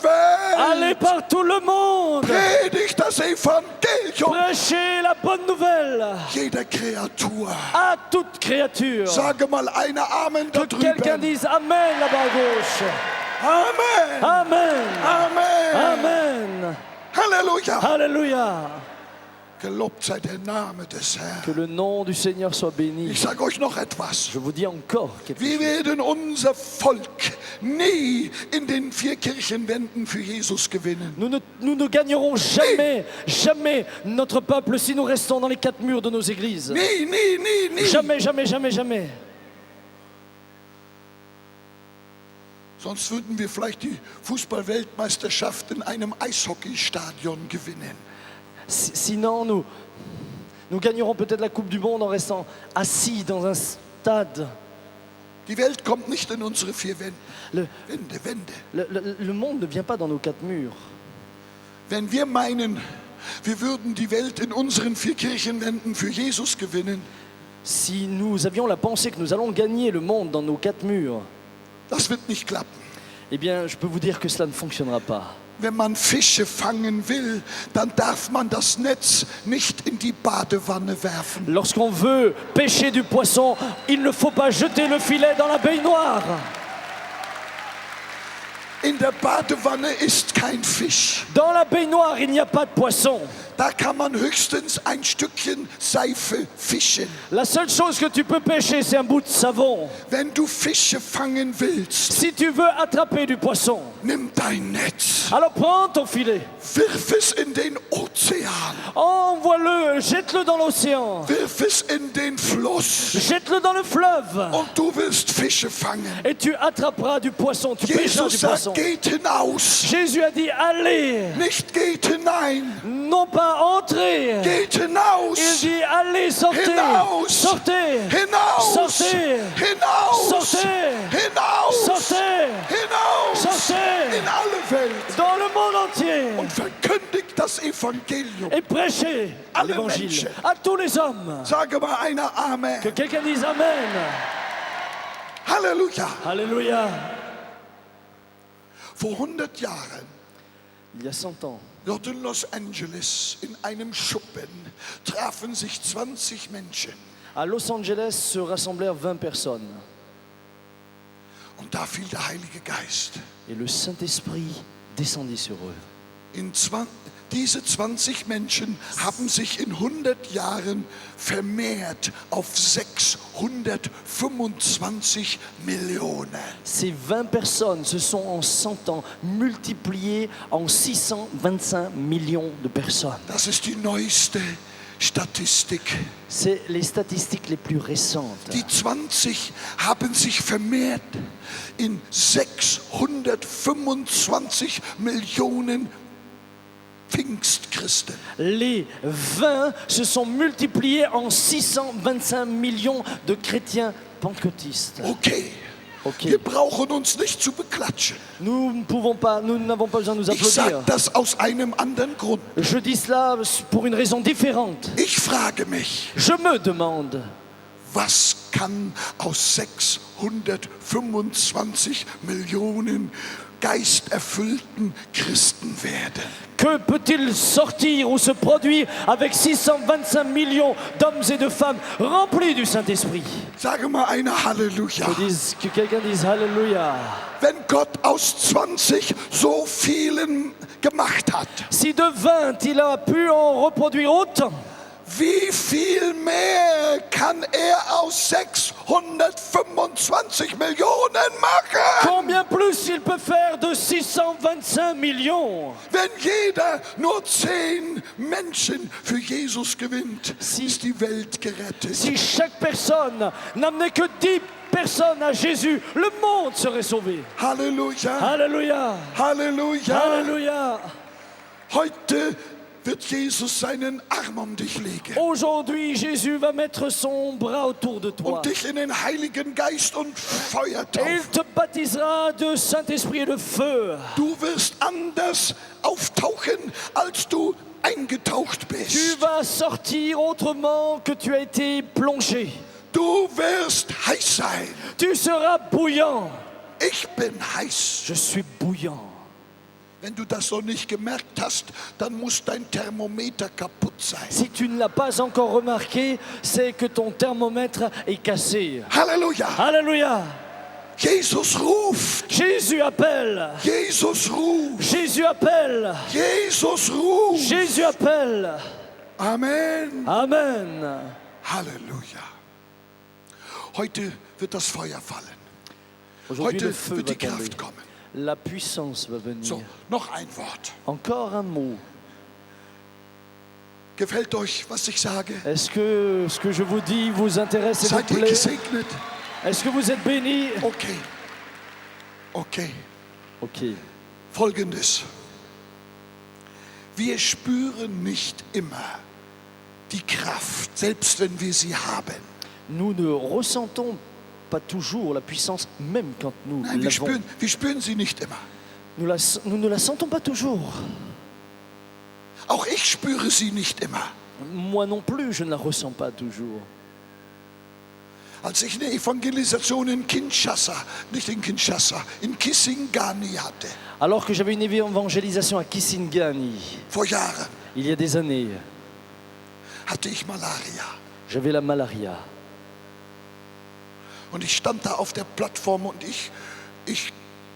Allez Welt. par tout le monde. Predigt das Evangelium Prêchez la bonne nouvelle jeder Kreatur. à toute créature. Sage mal einer Amen da Que quelqu'un drüben. dise Amen là-bas à gauche. Amen. Amen. Amen. Amen. Halleluja. Alléluia. Gelobt sei der Name des Herrn. Que le nom du Seigneur soit béni. Ich sage euch noch etwas. Je vous dis encore quelque Wir chose. werden unser Volk nie in den 4 Kirchenwänden für Jesus gewinnen. Nous ne gagnerons jamais notre peuple si nous restons dans les 4 murs de nos églises. Nie. Jamais. Sonst würden wir vielleicht die Fußball-Weltmeisterschaft in einem Eishockeystadion gewinnen. Sinon, nous gagnerons peut-être la Coupe du Monde en restant assis dans un stade. Die Welt kommt nicht in unsere 4 Wände. Le, Wände. le monde ne vient pas dans nos 4 murs. Wenn wir meinen, wir würden die Welt in unseren 4 Kirchenwänden für Jesus gewinnen, Si nous avions la pensée que nous allons gagner le monde dans nos 4 murs, das wird nicht klappen. eh bien, je peux vous dire que cela ne fonctionnera pas. Wenn man Fische fangen will, dann darf man das Netz nicht in die Badewanne werfen. Lorsqu'on veut pêcher du poisson, il ne faut pas jeter le filet dans la baignoire. In der Badewanne ist kein Fisch. Dans la baignoire, il n'y a pas de poisson. Da kann man höchstens ein Stückchen Seife fischen. La seule chose que tu peux pêcher, c'est un bout de savon. Wenn du Fische fangen willst, Si tu veux attraper du poisson, nimm dein Netz, alors prends ton filet, wirf es in den Ozean, envoie-le, jette-le dans l'océan, wirf es in den Fluss jette-le dans le fleuve, und du wirst Fische fangen. et tu attraperas du poisson, tu pêcheras Jesus du poisson. sagt, geht hinaus, Jésus a dit, allez, nicht geht hinein, non pas entrez. geht Il hinaus, dit, allez, sortez, hinaus, sortez, hinaus, sortez, hinaus, sortez, hinaus, sortez, hinaus sortez in alle Welt dans le monde entier und verkündigt das Evangelium. et prêchez Alle l'évangile Menschen. à tous les hommes. Sage mal einer Amen. Que quelqu'un dise Amen. Halleluja. Alléluia. Vor 100 Jahren, Il y a 100 ans, dort in Los Angeles, in einem Schuppen, trafen sich 20 Menschen. à Los Angeles se rassemblèrent 20 personnes. Und da fiel der Heilige Geist. Et le Saint-Esprit descendit sur eux. Diese 20 Menschen haben sich in 100 Jahren vermehrt auf 625 Millionen. Ces 20 personnes se sont en 100 ans multipliées en 625 millions de personnes. Das ist die neueste Statistik. C'est les statistiques les plus récentes. Die 20 haben sich vermehrt in 625 Millionen Pfingstchristen. Les 20 se sont multipliés en 625 millions de chrétiens pentecôtistes. Okay. Ok. Wir brauchen uns nicht zu beklatschen. Nous n'avons pas besoin de nous Ich sage applaudir. das aus einem anderen Grund. Je dis cela pour une raison différente. Ich frage mich, Je me demande, was kann aus 625 Millionen geisterfüllten Christen werden? que peut-il sortir ou se produire avec 625 millions d'hommes et de femmes remplis du Saint-Esprit? Sage mal eine Halleluja. Que quelqu'un dise Alléluia. Wenn Gott aus 20 so vielen gemacht hat, Si de 20 il a pu en reproduire autant, wie viel mehr kann er aus 625 Millionen machen? combien plus il peut faire de 625 millions? Wenn jeder nur 10 Menschen für Jesus gewinnt, Si- ist die Welt gerettet. Si chaque personne n'amenait que 10 personnes à Jésus, le monde serait sauvé. Halleluja, Alléluia. Halleluja. Alléluia. Heute wird Jesus seinen Arm um dich legen Aujourd'hui, Jésus va mettre son bras autour de toi. und dich in den Heiligen Geist und Feuer Et il taufen. te baptisera de Saint-Esprit et de feu. Du wirst anders auftauchen, als du eingetaucht Tu bist. vas sortir autrement que tu as été plongé. Du wirst heiß sein. Tu seras bouillant. Ich bin heiß. Je suis bouillant. Wenn du das noch nicht gemerkt hast, dann muss dein Thermometer kaputt sein. Si tu ne l'as pas encore remarqué, c'est que ton thermomètre est cassé. Halleluja. Alléluia. Jesus ruft. Jésus appelle. Jesus ruft. Jésus appelle. Jesus ruft. Jésus appelle. Amen. Amen. Halleluja. Heute wird das Feuer fallen. Aujourd'hui, le Heute feu wird va die tomber. Kraft kommen. La puissance va venir. So, noch ein Wort. Encore un mot. Gefällt euch, was ich sage? Est-ce que ce que je vous dis vous intéresse et vous Seid ihr plaît? gesegnet? Est-ce que vous êtes bénis? Okay. Okay. Ok. Folgendes. Wir spüren nicht immer die Kraft, selbst wenn wir sie haben. Nous ne ressentons pas toujours la puissance, même quand nous Nein, l'avons. wir spüren sie nicht immer. Nous ne la sentons pas toujours. Auch ich spüre sie nicht immer. Moi non plus, je ne la ressens pas toujours. Als ich eine Evangelisation in Kinshasa, nicht in Kinshasa, in Kisangani hatte, Alors que j'avais une évangélisation à Kisangani, vor Jahren, il y a des années, hatte ich Malaria. j'avais la malaria. Und ich stand da auf der Plattform und ich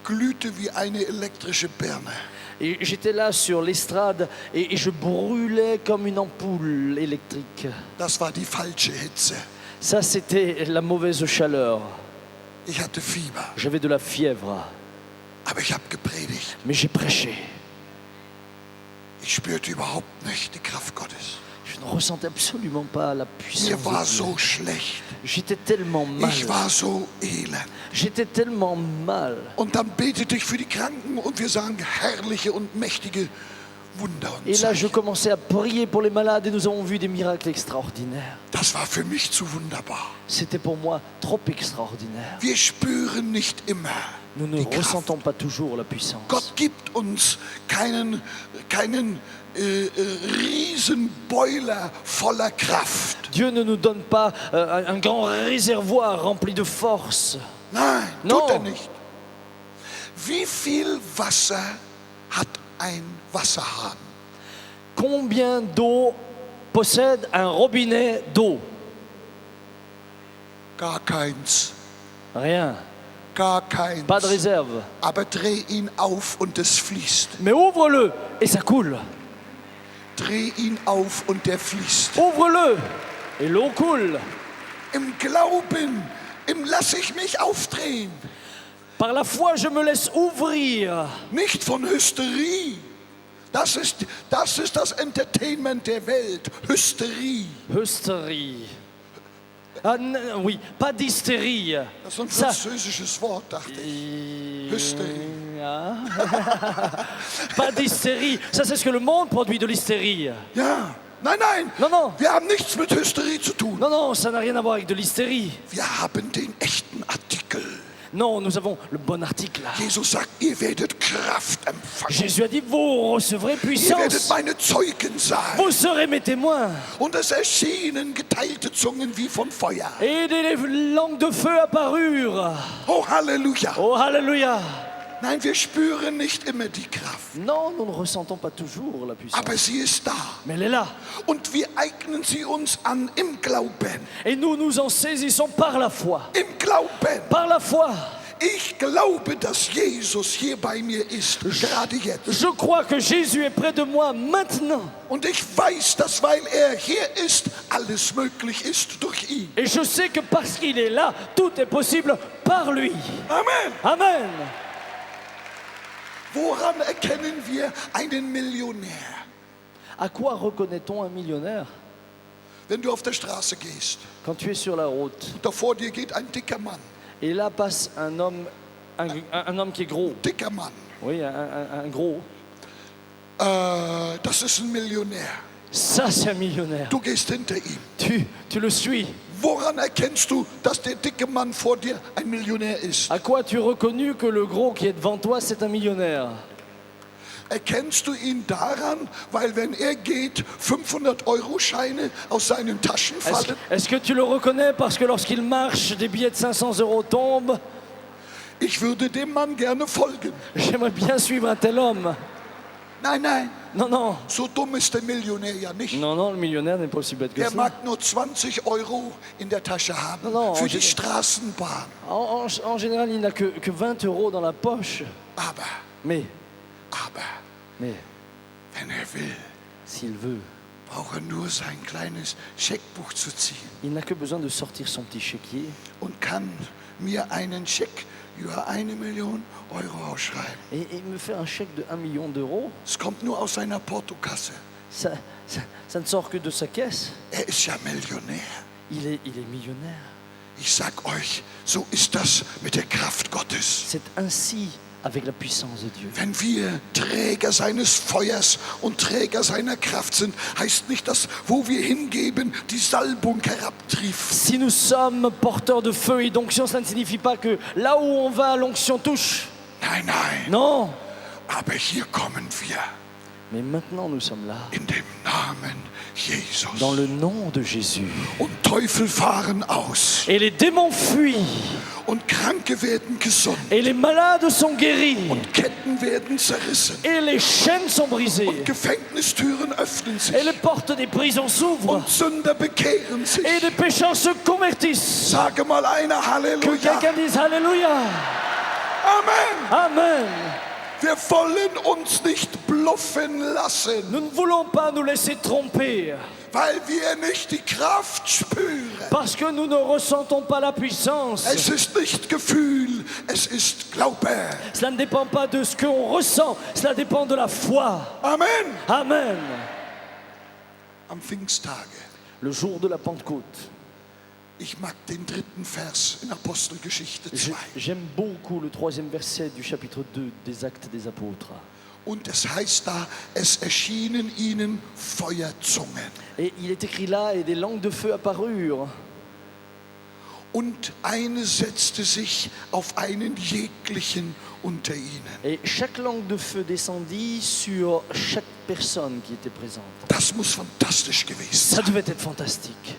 glühte wie eine elektrische Birne. Et j'étais là sur l'estrade et je brûlais comme une ampoule électrique. Das war die falsche Hitze. Ça, c'était la mauvaise chaleur. Ich hatte Fieber, J'avais de la fièvre, aber ich habe gepredigt. mais j'ai prêché. Ich spürte überhaupt nicht die Kraft Gottes. Je ne ressentais absolument pas la Mir puissance war de Dieu. so schlecht. J'étais tellement mal. Ich war so elend. J'étais tellement mal. Und dann betete ich für die Kranken und wir sahen herrliche und mächtige Wunder und Et là, je Zeichen. commençais à prier pour les malades et nous avons vu des miracles extraordinaires. Das war für mich zu wunderbar. C'était pour moi trop extraordinaire. Wir spüren nicht immer Nous ne die Kraft. ressentons pas toujours la puissance. Gott gibt uns keinen Riesenboiler voller Kraft. Dieu ne nous donne pas un grand réservoir rempli de force. Nein, No. tut er nicht. Wie viel Wasser hat ein Wasserhahn? Combien d'eau possède un robinet d'eau? Gar keins. Rien. Gar keins. Pas de réserve. Aber dreh ihn auf und es fließt. Mais ouvre-le et ça coule. Dreh ihn auf und der fließt. Ouvre-le et l'eau coule. Im Glauben, lass ich mich aufdrehen. Par la foi, je me laisse ouvrir. Nicht von Hysterie. Das ist das Entertainment der Welt. Hysterie. Hystérie. Ah, oui, pas d'hystérie. Das ist ein Ça, französisches Wort, dachte ich. Hysterie. Ah. Pas d'hystérie. Ça, c'est ce que le monde produit, de l'hystérie. Ja. Nein, nein. Non, non. Wir haben nichts mit Hysterie zu tun. Non, non, ça n'a rien à voir avec de l'hystérie. Wir haben den echten Artikel. Non, nous avons le bon article là. Jesus sagt, ihr werdet Kraft empfangen. Jésus a dit, vous recevrez Ihr werdet puissance. meine Zeugen sein. Vous serez mes témoins. Und es erschienen geteilte Zungen wie von Feuer. Et des langues de feu apparurent. Oh, Halleluja. Oh, Halleluja. Nein, wir spüren nicht immer die Kraft. Non, nous ne ressentons pas toujours la puissance. Aber sie ist da. Mais elle est là. Und wir eignen sie uns an im Glauben. Et nous nous en saisissons par la foi. Im Glauben. Par la foi. Ich glaube, dass Jesus hier bei mir ist, gerade jetzt. Je crois que Jésus est près de moi maintenant. Und ich weiß, dass weil er hier ist, alles möglich ist durch ihn. Et je sais que parce qu'il est là, tout est possible par lui. Amen. Amen. Woran erkennen wir einen Millionär? À quoi reconnaît-on un millionnaire? Wenn du auf der Straße gehst, Quand tu es sur la route, da vor dir geht ein dicker Mann. et là passe un homme qui est gros. Dicker Mann. Oui, un gros. Das ist ein Millionär. Ça, c'est un millionnaire. Du gehst hinter ihm. Tu le suis. Woran erkennst du, dass der dicke Mann vor dir ein Millionär ist? À quoi tu reconnu que le gros qui est devant toi, c'est un millionnaire? Erkennst du ihn daran, weil wenn er geht, 500-Euro-Scheine aus seinen Taschen fallen? Est-ce que tu le reconnais parce que lorsqu'il marche, des billets de 500 € tombent? Ich würde dem Mann gerne folgen. J'aimerais bien suivre un tel homme. Nein, nein, Non, non. so dumm ist der Millionär ja nicht. Non, non, le millionnaire n'est pas aussi bête que Er ça. mag nur 20 Euro in der Tasche haben Non, für en die gé- Straßenbahn. En général, il n'a que 20 € dans la poche. Aber, Mais, wenn er will, s'il veut, braucht er nur sein kleines Scheckbuch zu ziehen il n'a que besoin de sortir son petit chéquier und kann mir einen Scheck über 1 Million Euro ausschreiben. et me faire un chèque de 1 million d'euros. Es kommt nur aus seiner Portokasse. Ça ne sort que de sa caisse. Er ist ja Millionär. Il est millionnaire. Ich sag euch, so ist das mit der Kraft Gottes. C'est ainsi avec la puissance de Dieu. Wenn wir Träger seines Feuers und Träger seiner Kraft sind, heißt nicht, dass wo wir hingeben, die Salbung herabtrifft. Si nous sommes porteurs de feu et d'onction, ça ne signifie pas que là où on va, l'onction touche. Nein, nein. Non. Aber hier kommen wir Mais maintenant, nous sommes là. in dem Namen Jesus. Dans le nom de Jésus. Und Teufel fahren aus. Et les démons fuient. Und Kranke werden gesund. Et les malades sont guéris. Und Ketten werden zerrissen. Et les chaînes sont brisées. Gefängnistüren öffnen sich. Et les portes des prisons s'ouvrent. Und Sünder bekehren sich. Et les pécheurs se convertissent. Sage mal einer Que Halleluja. quelqu'un dise Alléluia. Amen. Amen. Wir wollen uns nicht bluffen lassen, Nous ne voulons pas nous laisser tromper, weil wir nicht die Kraft spüren. parce que nous ne ressentons pas la puissance. Es ist nicht Gefühl, es ist Glaube. Cela ne dépend pas de ce qu'on ressent, cela dépend de la foi. Amen. Amen. Am Pfingsttage. Le jour de la Pentecôte, Ich mag den 3. Vers in Apostelgeschichte 2. j'aime beaucoup le 3e verset du chapitre 2 des Actes des Apôtres. Und es heißt da, es erschienen ihnen Feuerzungen. Et il est écrit là, et des langues de feu apparurent. Und eine setzte sich auf einen jeglichen unter ihnen. Et chaque langue de feu descendit sur chaque personne qui était présente. Das muss fantastisch gewesen Ça sein. devait être fantastique.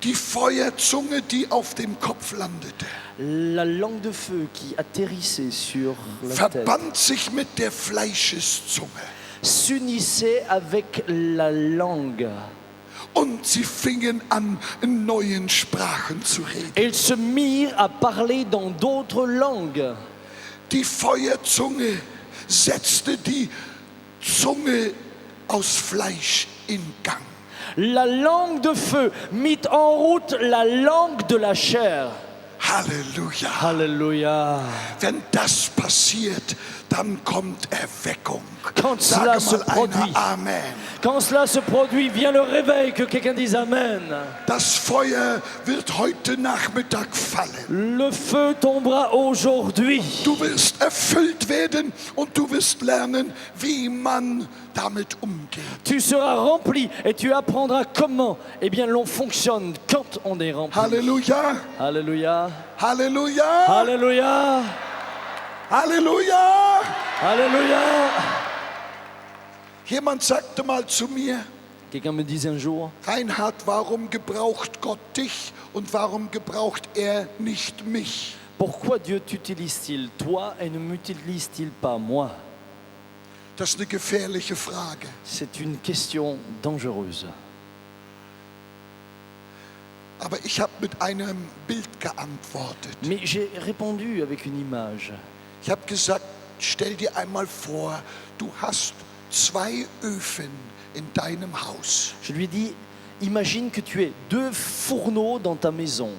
Die Feuerzunge, die auf dem Kopf landete, La langue de feu qui atterrissait sur la tête verband sich mit der Fleischeszunge. s'unissait avec la langue. Und sie fingen an, in neuen Sprachen zu reden. Et ils se mirent à parler dans d'autres langues. Die Feuerzunge setzte die Zunge aus Fleisch in Gang. La langue de feu mit en route la langue de la chair. Halleluja. Alléluia. Wenn das passiert, dann kommt Erweckung. Quand cela Sag se mal produit, einer Amen. quand cela se produit, vient le réveil, que quelqu'un dise Amen. Das Feuer wird heute Nachmittag fallen. Le feu tombera aujourd'hui. Du wirst erfüllt werden und du wirst lernen, wie man damit umgeht. Tu seras rempli et tu apprendras comment, eh bien, l'on fonctionne quand on est rempli. Halleluja. Alléluia. Halleluja. Alléluia. Halleluja. Alléluia. Jemand sagte mal zu mir, Quelqu'un me disait un jour, Reinhard, warum gebraucht Gott dich und warum gebraucht er nicht mich? pourquoi Dieu t'utilise-t-il, toi, et ne m'utilise-t-il pas, moi? Das ist eine gefährliche Frage. C'est une question dangereuse. Aber ich habe mit einem Bild geantwortet. Mais j'ai répondu avec une image. Ich habe gesagt, stell dir einmal vor, du hast 2 Öfen in deinem Haus. Je lui ai dit, imagine que tu aies 2 fourneaux dans ta maison.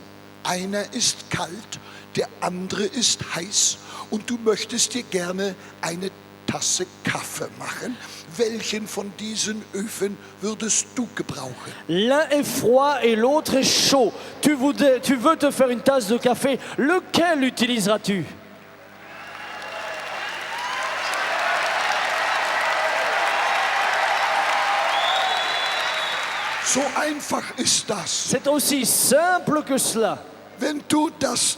Einer ist kalt, der andere ist heiß und du möchtest dir gerne eine Tasse Kaffee machen. Welchen von diesen Öfen würdest du gebrauchen? L'un est froid et l'autre est chaud. Tu veux te faire une tasse de café. Lequel utiliseras-tu? So einfach ist das. C'est aussi simple que cela. Wenn du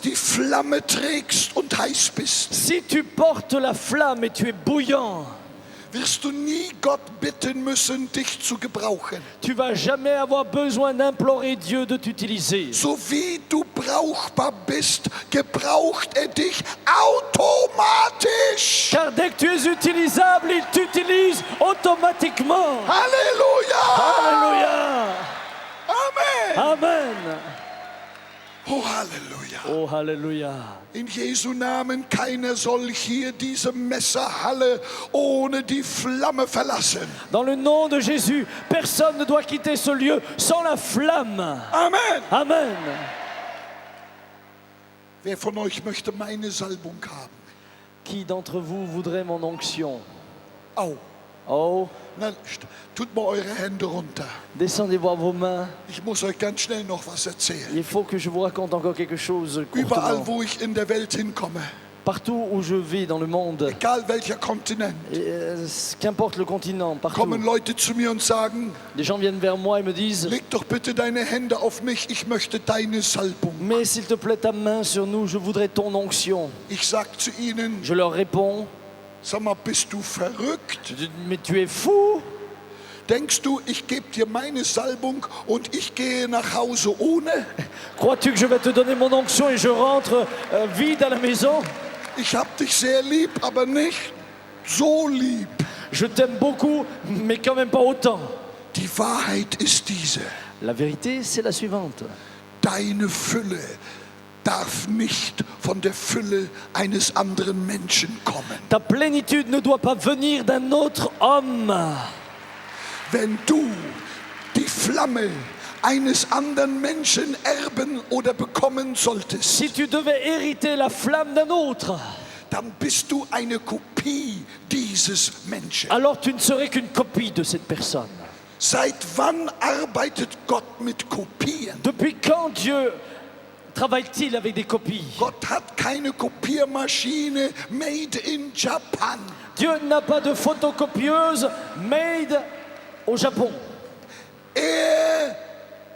die Flamme trägst und heiß bist, Si tu portes la flamme et tu es bouillant, wirst du nie Gott bitten müssen, dich zu gebrauchen. tu vas jamais avoir besoin d'implorer Dieu de t'utiliser. So wie du brauchbar bist, gebraucht er dich automatisch. Car dès que tu es utilisable, il t'utilise automatiquement. Halleluja! Alléluia. Amen! Amen. Oh, Halleluja! Oh, Alléluia. In Jesu Namen, keiner soll hier diese Messerhalle ohne die Flamme verlassen. Dans le nom de Jésus, personne ne doit quitter ce lieu sans la flamme. Amen! Amen. Wer von euch möchte meine Salbung haben? Qui d'entre vous voudrait mon onction? Au. Oh, Na, tut mal eure Hände runter. descendez voir vos mains. Ich muss euch ganz schnell noch was erzählen. Il faut que je vous raconte encore quelque chose Überall, courtement. wo ich in der Welt hinkomme, Partout où je vais dans le monde, egal welcher Kontinent, qu'importe le continent, partout, kommen Leute zu mir und sagen, des gens viennent vers moi et me disent leg doch bitte deine Hände auf mich, ich möchte deine Salbung. mais s'il te plaît ta main sur nous, je voudrais ton onction. Ich sag zu ihnen, Je leur réponds, sag mal, bist du verrückt? mais tu es fou? Denkst du, ich gebe dir meine Salbung und ich gehe nach Hause ohne? Crois-tu que je vais te donner mon onction et je rentre vide à la maison? Ich hab dich sehr lieb, aber nicht so lieb. Je t'aime beaucoup, mais quand même pas autant. Die Wahrheit ist diese. La vérité, c'est la suivante. Deine Fülle darf nicht von der Fülle eines anderen Menschen kommen. Ta plénitude ne doit pas venir d'un autre homme. Wenn du die Flamme eines anderen Menschen erben oder bekommen solltest, Si tu devais hériter la flamme d'un autre, dann bist du eine Kopie dieses Menschen. alors tu ne serais qu'une copie de cette personne. Seit wann arbeitet Gott mit Kopien? Depuis quand Dieu travaille-t-il avec des copies? Gott hat keine Kopiermaschine made in Japan. Dieu n'a pas de photocopieuse made au Japon. Er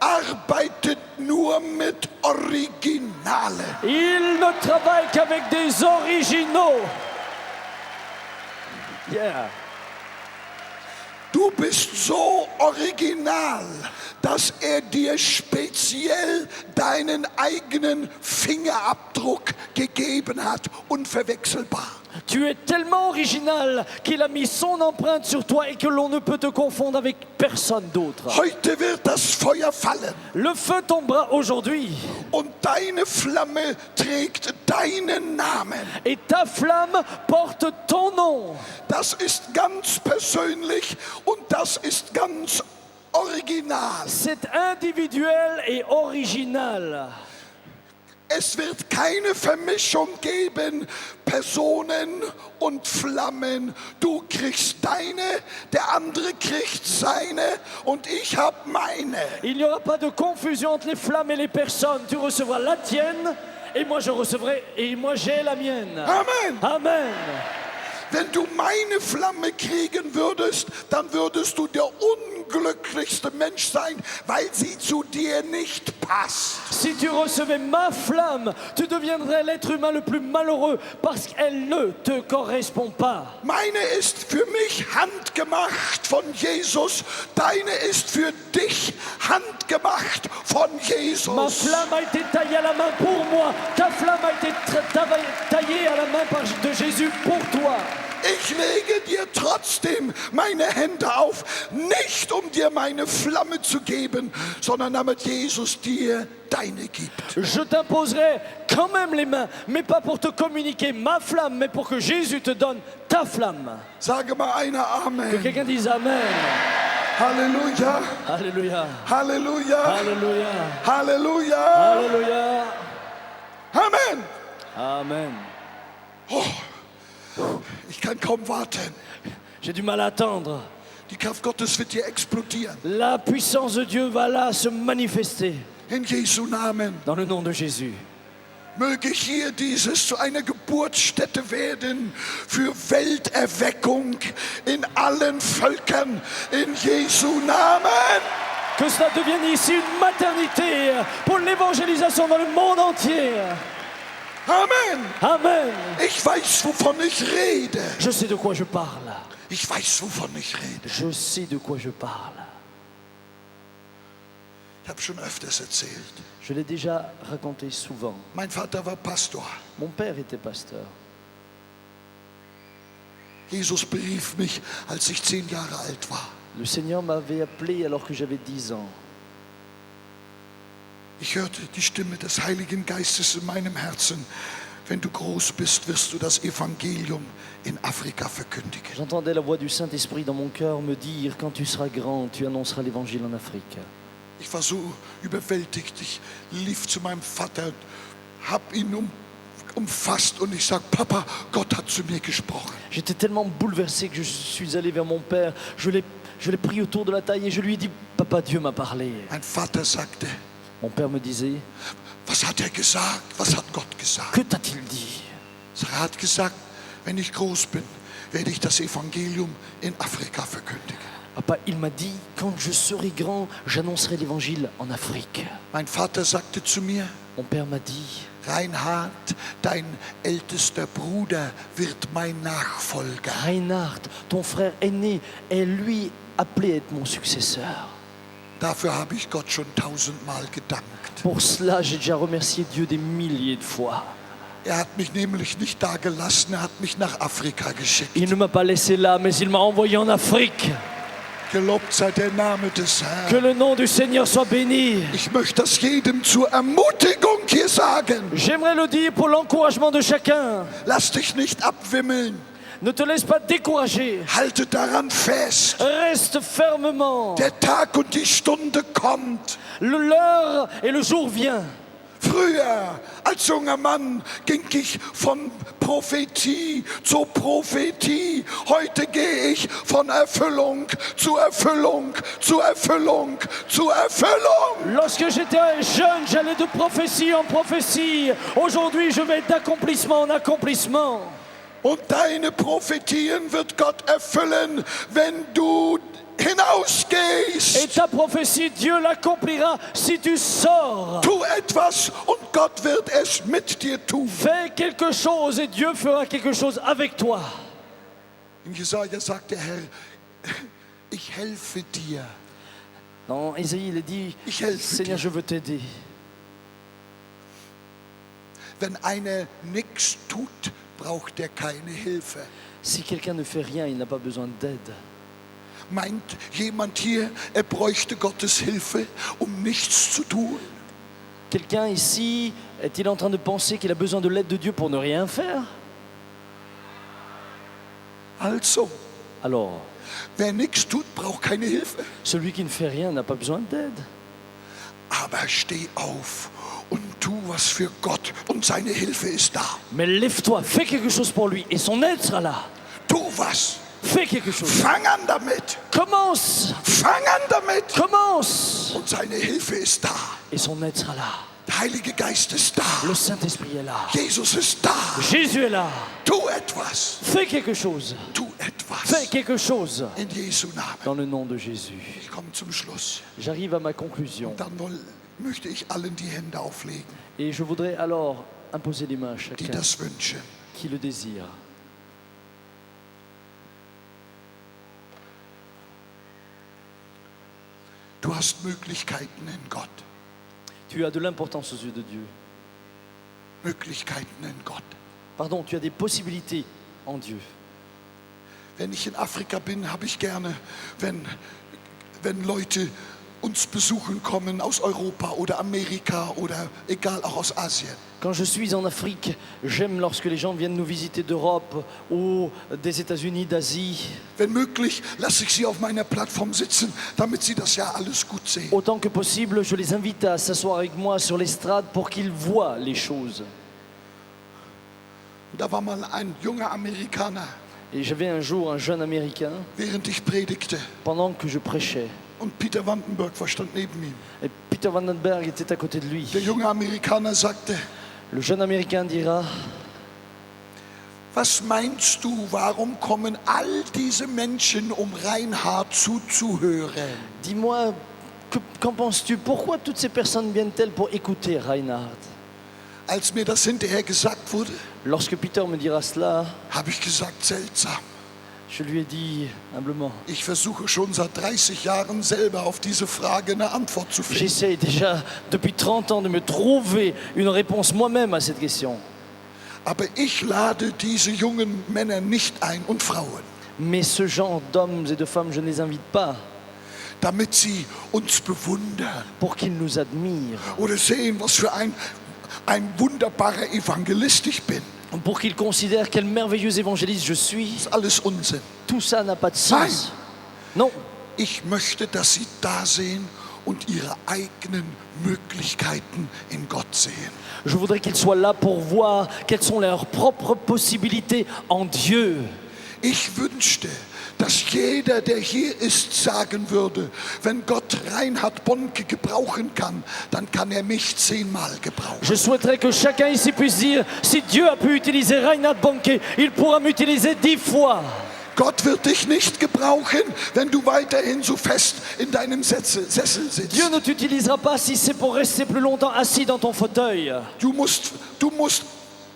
arbeitet nur mit Originalen. Il ne travaille qu'avec des originaux. Yeah. Du bist so original, dass er dir speziell deinen eigenen Fingerabdruck gegeben hat, unverwechselbar. Tu es tellement original qu'il a mis son empreinte sur toi et que l'on ne peut te confondre avec personne d'autre. Heute wird das Feuer fallen Le feu tombera aujourd'hui und deine Flamme trägt deinen Namen. et ta flamme porte ton nom. Das ist ganz persönlich und das ist ganz original. C'est individuel et original. Es wird keine Vermischung geben, Personen und Flammen. Du kriegst deine, der andere kriegt seine und ich hab meine. Il n'y aura pas de confusion entre les flammes et les personnes. Tu recevras la tienne et moi je recevrai et moi j'ai la mienne. Amen. Amen. Wenn du meine Flamme kriegen würdest, dann würdest du der unglücklichste Mensch sein, weil sie zu dir nicht passt. Si tu recevais ma flamme, tu deviendrais l'être humain le plus malheureux parce qu'elle ne te correspond pas. Meine ist für mich handgemacht von Jesus, deine ist für dich handgemacht von Ma Jesus. flamme a été taillée à la main pour moi. Ta flamme a été taillée à la main de Jésus pour toi. Ich lege dir trotzdem meine Hände auf, nicht um dir meine Flamme zu geben, sondern damit Jesus dir deine gibt. Je t'imposerai quand même les mains, mais pas pour te communiquer ma flamme, mais pour que Jésus te donne ta flamme. Sage mal einer Que Amen. quelqu'un dise Amen. Halleluja, Alléluia. Halleluja, Alléluia. Halleluja. Alléluia. Amen. Amen. Ich kann kaum warten. J'ai du mal à attendre. Die Kraft Gottes wird hier explodieren. La puissance de Dieu va là se manifester In Jesu Namen. dans le nom de Jésus. Möge hier dieses zu einer Geburtsstätte werden für Welterweckung in allen Völkern. In Jesu Namen. Que cela devienne ici une maternité pour l'évangélisation dans le monde entier. Amen. Amen. Ich weiß, wovon ich rede. Je sais de quoi je parle. Ich weiß, wovon ich rede. Je sais de quoi je parle. Ich habe schon öfters erzählt. Je l'ai déjà raconté souvent. Mein Vater war Pastor. Mon père était pasteur. Jesus berief mich, als ich 10 Jahre alt war. Le Seigneur m'avait appelé alors que j'avais 10 ans. Ich hörte die Stimme des Heiligen Geistes in meinem Herzen. Wenn du groß bist, wirst du das Evangelium in Afrika verkündigen. J'entendais la voix du Saint-Esprit dans mon cœur me dire, quand tu seras grand, tu annonceras l'évangile en Afrique. Ich war so überwältigt. Ich lief zu meinem Vater, hab ihn umfasst und ich sag, Papa, Gott hat zu mir gesprochen. J'étais tellement bouleversé que je suis allé vers mon père. Je l'ai pris autour de la taille et je lui ai dit, Papa, Dieu m'a parlé. Mein Vater sagte, Mon père me disait, was hat er gesagt? Was hat Gott gesagt? que t'a-t-il dit? Er hat gesagt, wenn ich groß bin, werde ich das Evangelium in Afrika verkündigen. Papa, il m'a dit, quand je serai grand, j'annoncerai l'évangile en Afrique. Mein Vater sagte zu mir, Mon père m'a dit, Reinhard, dein ältester Bruder wird mein Nachfolger. Reinhard, ton frère aîné, est lui appelé à être mon successeur. Dafür habe ich Gott schon 1000-mal gedankt. Pour cela, j'ai déjà remercié Dieu des milliers de fois. Er hat mich nämlich nicht da gelassen, er hat mich nach Afrika geschickt. Il ne m'a pas laissé là, mais il m'a envoyé en Afrique. Gelobt sei der Name des Que Herrn. le nom du Seigneur soit béni. Ich möchte das jedem zur Ermutigung hier sagen. J'aimerais le dire pour l'encouragement de chacun. Lass dich nicht abwimmeln. Ne te laisse pas décourager. Halte daran fest. Reste fermement. Der Tag und die Stunde kommt. L'heure et le jour vient. Früher, als junger Mann, ging ich von Prophetie zu Prophetie. Heute gehe ich von Erfüllung zu Erfüllung zu Erfüllung zu Erfüllung. Lorsque j'étais jeune, j'allais de prophétie en prophétie. Aujourd'hui, je vais d'accomplissement en accomplissement. Und deine Prophetien wird Gott erfüllen, wenn du hinausgehst. Et ta prophétie, Dieu l'accomplira si tu sors. Tu etwas und Gott wird es mit dir tun. Fais quelque chose et Dieu fera quelque chose avec toi. In Jesaja sagt der Herr, ich helfe dir. Dans Ésaïe, il est dit, Ich helfe Seigneur, dir. je veux t'aider. Wenn einer nichts tut, braucht er keine Hilfe. Si quelqu'un ne fait rien, il n'a pas besoin d'aide. Meint jemand hier, er bräuchte Gottes Hilfe, um nichts zu tun? Quelqu'un ici, est-il en train de penser qu'il a besoin de l'aide de Dieu pour ne rien faire? Also, Alors, wer nichts tut, braucht keine Hilfe. celui qui ne fait rien n'a pas besoin d'aide. Aber steh auf und tu was für Gott und seine Hilfe ist da. Mais lève-toi, fais quelque chose pour lui et son aide sera là. Tu was. Fais quelque chose. Fang an damit. Commence, Fang an damit. commence. Und seine Hilfe ist da. Et son aide sera là. Der Heilige Geist ist da. Le Saint-Esprit est là. Jesus ist da. Jésus est là. Tu etwas. Fais quelque chose. Tu etwas. Fais quelque chose. In Jesu Namen. Dans le nom de Jésus. Ich komme zum Schluss. J'arrive à ma conclusion. Dann möchte ich allen die Hände auflegen, Et je voudrais alors imposer les mains à die chacun das wünschen. qui le désire. Du hast Möglichkeiten in Gott. Tu as de l'importance aux yeux de Dieu. Möglichkeiten in Gott. Pardon, tu as des possibilités en Dieu. Wenn ich in Afrika bin, habe ich gerne, wenn Leute uns besuchen kommen aus Europa oder Amerika oder egal, auch aus Asien. Quand je suis en Afrique, j'aime lorsque les gens viennent nous visiter d'Europe ou des États-Unis, d'Asie. Wenn möglich, lasse ich sie auf meiner Plattform sitzen, damit sie das ja alles gut sehen. Autant que possible, je les invite à s'asseoir avec moi sur l'estrade pour qu'ils voient les choses. Da war mal ein junger Amerikaner, Et j'avais un jour un jeune Américain, während ich predigte, pendant que je prêchais. und Peter Vandenberg stand neben ihm. Et Peter Vandenberg était à côté de lui. Der junge Amerikaner sagte, Le jeune Américain dira, was meinst du, warum kommen all diese Menschen, um Reinhard zuzuhören? dis-moi, qu'en penses-tu? Pourquoi toutes ces personnes viennent-elles pour écouter Reinhard? Als mir das hinterher gesagt wurde, Lorsque Peter me dira cela, habe ich gesagt, seltsam. je lui ai dit humblement, Ich versuche schon seit 30 Jahren selber auf diese Frage eine Antwort zu finden. j'essaie déjà depuis 30 ans de me trouver une réponse moi-même à cette question. Aber ich lade diese jungen Männer nicht ein und Frauen, Mais ce genre d'hommes et de femmes, je ne les invite pas damit sie uns bewundern pour qu'ils nous admirent, oder sehen, was für ein wunderbarer Evangelist ich bin. pour qu'ils considèrent quel merveilleux évangéliste je suis. Das ist alles Unsinn. Tout ça n'a pas de sens. Non, Ich möchte, dass sie da sehen und ihre eigenen Möglichkeiten in Gott sehen. je voudrais qu'ils soient là pour voir quelles sont leurs propres possibilités en Dieu. Ich wünschte, dass jeder, der hier ist, sagen würde, wenn Gott Reinhard Bonke gebrauchen kann, dann kann er mich 10-mal gebrauchen. Je souhaiterais que chacun ici puisse dire, si Dieu a pu utiliser Reinhard Bonke, il pourra m'utiliser 10 fois. Gott wird dich nicht gebrauchen, wenn du weiterhin so fest in deinem Sessel sitzt. Dieu ne t'utilisera pas si c'est pour rester plus longtemps assis dans ton fauteuil. Du musst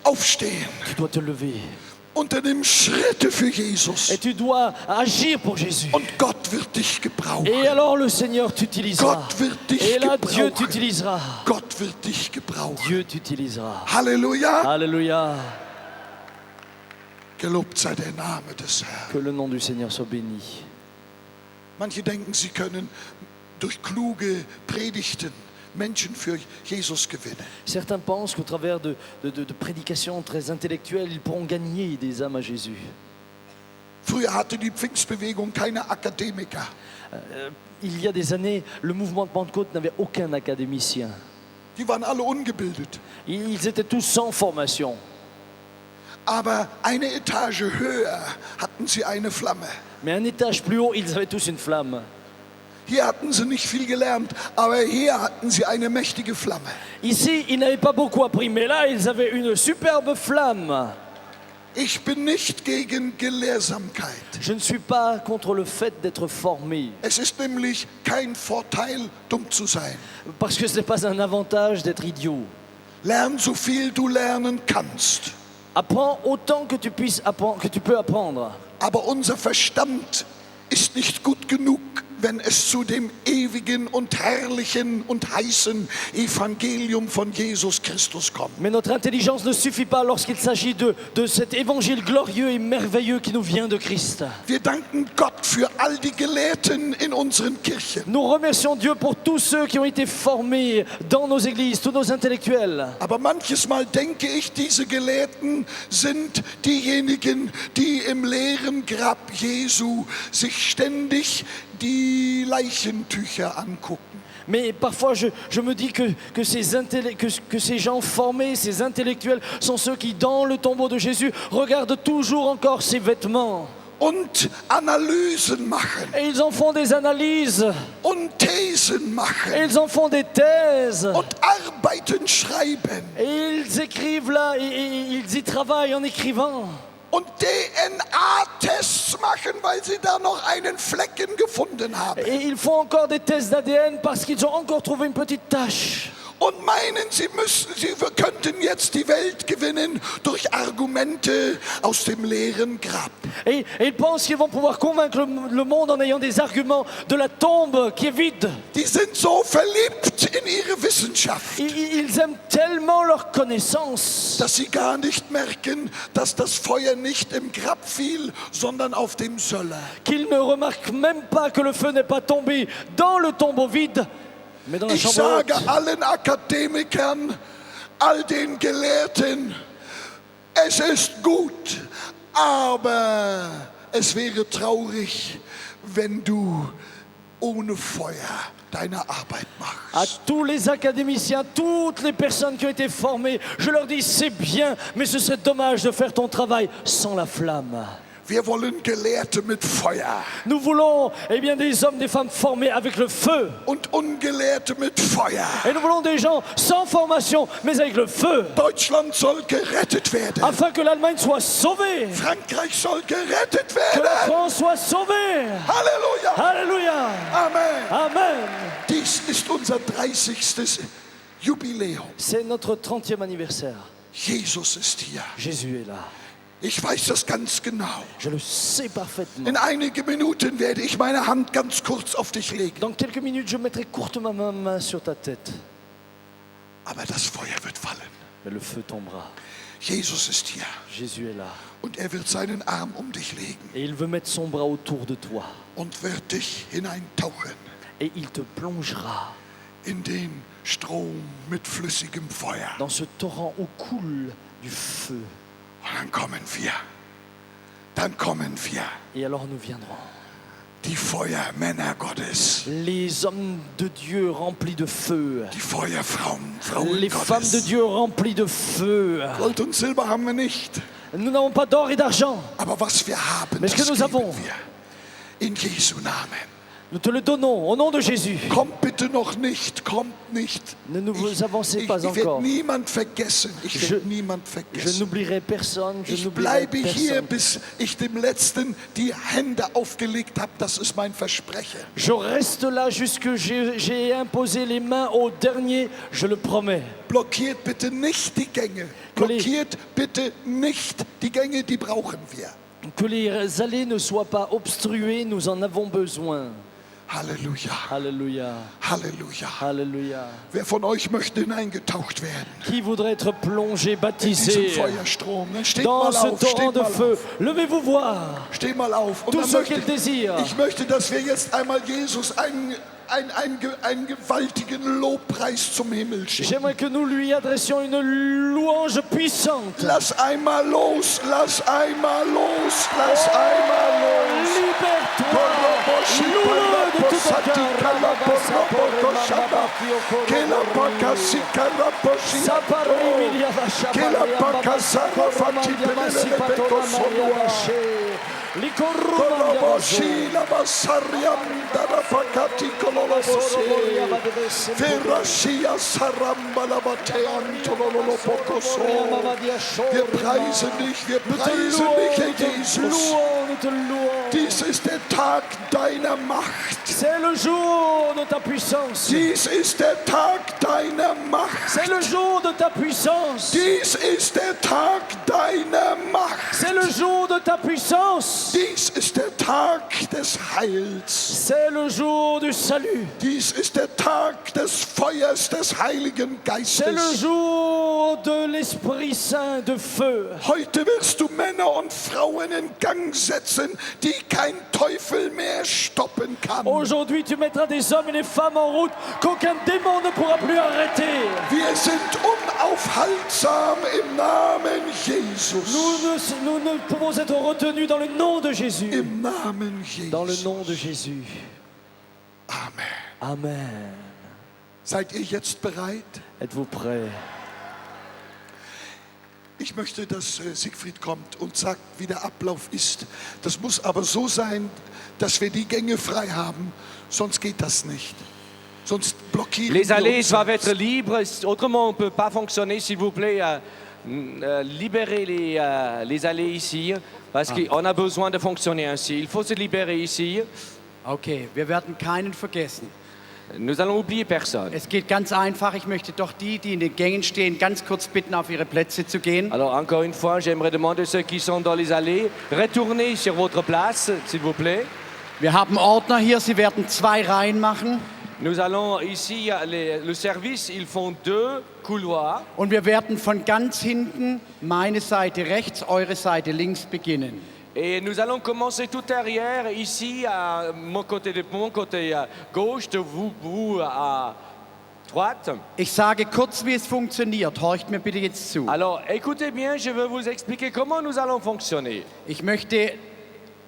aufstehen. Tu dois te lever Unternimm Schritte für Jesus. et tu dois agir pour Jésus. Und Gott wird dich gebrauchen. Et alors le Seigneur t'utilisera. Gott wird dich Et là Dieu gebrauchen. t'utilisera. Gott wird dich gebrauchen. Dieu t'utilisera. Halleluja. Alléluia. Gelobt sei der Name des Herrn. Que le nom du Seigneur soit béni. Manche denken, sie können durch kluge Predigten Menschen für Jesus gewinnen. Certains pensent qu'au travers de prédications très intellectuelles, ils pourront gagner des âmes à Jésus. Früher hatte die Pfingstbewegung keine Akademiker. Il y a des années, le mouvement de Pentecôte n'avait aucun académicien. Die waren alle ungebildet. Ils étaient tous sans formation. Aber eine Etage höher hatten sie eine Flamme. Mais un étage plus haut, ils avaient tous une flamme. Hier hatten sie nicht viel gelernt, aber hier hatten sie eine mächtige Flamme. Ici, ils n'avaient pas beaucoup appris, mais là, ils avaient une superbe flamme. Ich bin nicht gegen Gelehrsamkeit. Je ne suis pas contre le fait d'être formé, Es ist nämlich kein Vorteil, dumm zu sein. parce que ce n'est pas un avantage d'être idiot. Lern so viel du lernen kannst. Apprends autant que tu peux apprendre. Aber unser Verstand ist nicht gut genug, wenn es zu dem ewigen und herrlichen und heißen Evangelium von Jesus Christus kommt. Mais notre intelligence ne suffit pas lorsqu'il s'agit de cet évangile glorieux et merveilleux qui nous vient de Christ. Wir danken Gott für all die Gelehrten in unseren Kirchen. Nous remercions Dieu pour tous ceux qui ont été formés dans nos églises, tous nos intellectuels. Aber manches Mal denke ich, diese Gelehrten sind diejenigen, die im leeren Grab Jesu sich ständig die Leichentücher angucken. Mais parfois, je me dis que ces gens formés, ces intellectuels, sont ceux qui, dans le tombeau de Jésus, regardent toujours encore ses vêtements. Und Analysen machen Et ils en font des analyses, und Thesen et machen ils en font des thèses, und Arbeiten schreiben et ils écrivent là, et ils y travaillent en écrivant. und DNA-Tests machen, weil sie da noch einen Flecken gefunden haben. Et ils font encore des tests d'ADN parce qu'ils ont encore trouvé une petite tache. Und meinen, sie könnten jetzt die Welt gewinnen durch Argumente aus dem leeren Grab. Et ils pensent qu'ils vont pouvoir convaincre le monde en ayant des arguments de la tombe qui est vide. Die sind so verliebt in ihre Wissenschaft, Ils aiment tellement leur connaissance dass sie gar nicht merken, dass das Feuer nicht im Grab fiel, sondern auf dem Söller. qu'ils ne remarquent même pas que le feu n'est pas tombé dans le tombeau vide, mais dans la Ich chambre sage haute. allen Akademikern, all den Gelehrten, es ist gut, aber es wäre traurig, wenn du ohne Feuer deine Arbeit À machst. tous les académiciens, toutes les personnes qui ont été formées, je leur dis c'est bien, mais ce serait dommage de faire ton travail sans la flamme. Wir wollen Gelehrte mit Feuer Nous voulons des hommes, des femmes formés avec le feu. und Ungelehrte mit Feuer. Et nous voulons des gens sans formation, mais avec le feu, Deutschland soll gerettet werden. afin que l'Allemagne soit sauvée, Frankreich soll gerettet que la werden. France soit sauvée. Halleluja. Alléluia. Amen. Amen. Dies ist unser 30. Jubiläum. C'est notre 30e anniversaire. Jesus ist hier. Jésus est là. Ich weiß das ganz genau. Je le sais parfaitement. In einigen Minuten werde ich meine Hand ganz kurz auf dich legen. Dans quelques minutes, je mettrai courte ma main sur ta tête. Aber das Feuer wird fallen. Mais le feu tombera. Jesus ist hier Jésus est là. und er wird seinen Arm um dich legen Et il veut mettre son bras autour de toi. und wird dich hineintauchen Et il te plongera in den Strom mit flüssigem Feuer. dans ce torrent où coule du feu. Und dann kommen wir. Dann kommen wir. Et alors nous viendrons. Die Feuermänner Gottes. Les hommes de Dieu remplis de feu. Die Feuerfrauen, Les Frauen femmes de Gottes. Dieu remplies de feu. Gold und Silber haben wir nicht. Nous n'avons pas d'or et d'argent, Aber was wir haben, Mais ce que das nous geben avons. wir. In Jesu Namen. nous te le donnons au nom de Jésus. Kommt bitte noch nicht, kommt nicht. Ne nous avancez pas Ich werde encore. niemand vergessen. Ich Je- werde niemand Je vergessen. n'oublierai personne, je Ich n'oublierai bleibe hier, personne. bis ich dem Letzten die Hände aufgelegt habe. Das ist mein Versprechen. Je reste là jusque j'ai imposé les mains au dernier, je le promets. Blockiert bitte nicht die Gänge. Blockiert bitte nicht die Gänge, die brauchen wir. Que les allées ne soient pas obstruées, nous en avons besoin. Halleluja. Alléluia. Halleluja. Alléluia. Wer von euch möchte hineingetaucht werden Qui voudrait être plongé, in diesem baptisé Feuerstrom? Dann steht dans mal ce auf, torrent steht de mal feu? auf. Levez-vous voir. Steh mal auf. Und Tous dann ceux möchte qui le désirent. ich möchte, dass wir jetzt einmal Jesus einen gewaltigen Lobpreis zum Himmel schicken. J'aimerais que nous lui adressions une louange puissante. Lass einmal los, lass einmal los, lass einmal los. Libère-toi. Loue-le de tout ton Wir preisen dich, Herr Jesus. Dies ist der Tag deiner Macht. C'est le jour de ta puissance. Dies ist der Tag deiner Macht. C'est le jour de ta puissance. Dies ist der Tag deiner Macht. C'est le jour de ta puissance. Dies ist der Tag des Heils. C'est le jour du salut. Dies ist der Tag des Feuers des Heiligen C'est le Geistes. jour de l'Esprit Saint de feu. Heute wirst du Männer und Frauen in Gang setzen, die kein Teufel mehr stoppen kann. Aujourd'hui, tu mettras des hommes et des femmes en route qu'aucun démon ne pourra plus arrêter. Wir sind unaufhaltsam im Namen Jesus. Nous ne pouvons être retenus dans le nom de Jésus. Im Namen Jesus. Dans le nom de Jésus. Amen. Amen. Seid ihr jetzt bereit? Êtes-vous prêts? Ich möchte, dass Siegfried kommt und sagt, wie der Ablauf ist. Das muss aber so sein, dass wir die Gänge frei haben, sonst geht das nicht. Sonst blockieren Les wir allées uns doivent selbst. être libres, autrement on ne peut pas fonctionner. S'il vous plaît, libérez les allées ici, parce qu'on a besoin de fonctionner ainsi. Il faut se libérer ici. Okay, wir werden keinen vergessen. Nous allons oublier personne. Es geht ganz einfach. Ich möchte doch die in den Gängen stehen, ganz kurz bitten, auf ihre Plätze zu gehen. Alors encore une fois, j'aimerais demander à ceux qui sont dans les allées, retournez sur votre place, s'il vous plaît. Wir haben Ordner hier, sie werden 2 Reihen machen. Nous allons ici, le service, ils font 2 couloirs. Und wir werden von ganz hinten, meine Seite rechts, eure Seite links beginnen. Et nous allons commencer tout derrière, ici, à mon côté gauche, de vous à droite. Ich sage kurz, wie es funktioniert. Horcht mir bitte jetzt zu. Alors, écoutez bien, je vais vous expliquer comment nous allons fonctionner. Ich möchte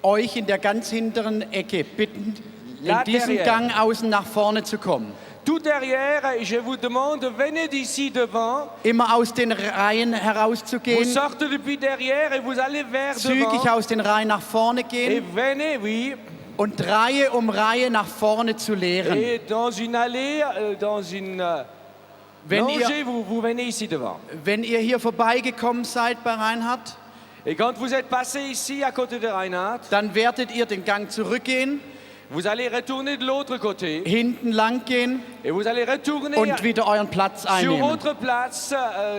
euch in der ganz hinteren Ecke bitten, in Là diesem derrière. Gang außen nach vorne zu kommen. Tout derrière, je vous demande, venez d'ici devant. Immer aus den Reihen Vous herauszugehen, sortez depuis derrière et vous allez vers zügig devant. aus den Reihen nach vorne Et gehen venez, oui, und Reihe um Reihe nach vorne zu leeren. et dans une allée, dans une Wenn rangée, ihr, vous venez ici devant. wenn ihr hier vorbeigekommen seid bei Reinhard, Et quand vous êtes passé ici à côté de Reinhard, dann werdet ihr den Gang zurückgehen, vous allez retourner de l'autre côté hinten lang gehen et vous allez retourner und wieder euren Platz sur einnehmen. votre place,